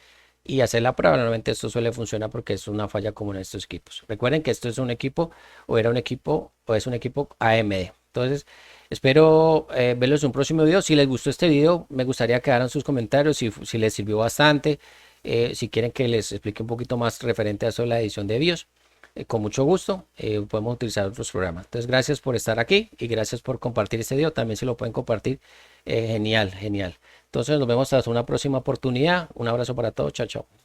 y hacer la prueba. Normalmente esto suele funcionar porque es una falla común en estos equipos. Recuerden que esto es un equipo o era un equipo o es un equipo AMD. Entonces, espero verlos en un próximo video. Si les gustó este video, me gustaría que hagan sus comentarios si les sirvió bastante. Si quieren que les explique un poquito más referente a eso, la edición de BIOS. Con mucho gusto podemos utilizar otros programas. Entonces gracias por estar aquí y gracias por compartir este video. También se lo pueden compartir. Genial, genial. Entonces nos vemos hasta una próxima oportunidad. Un abrazo para todos. Chao, chao.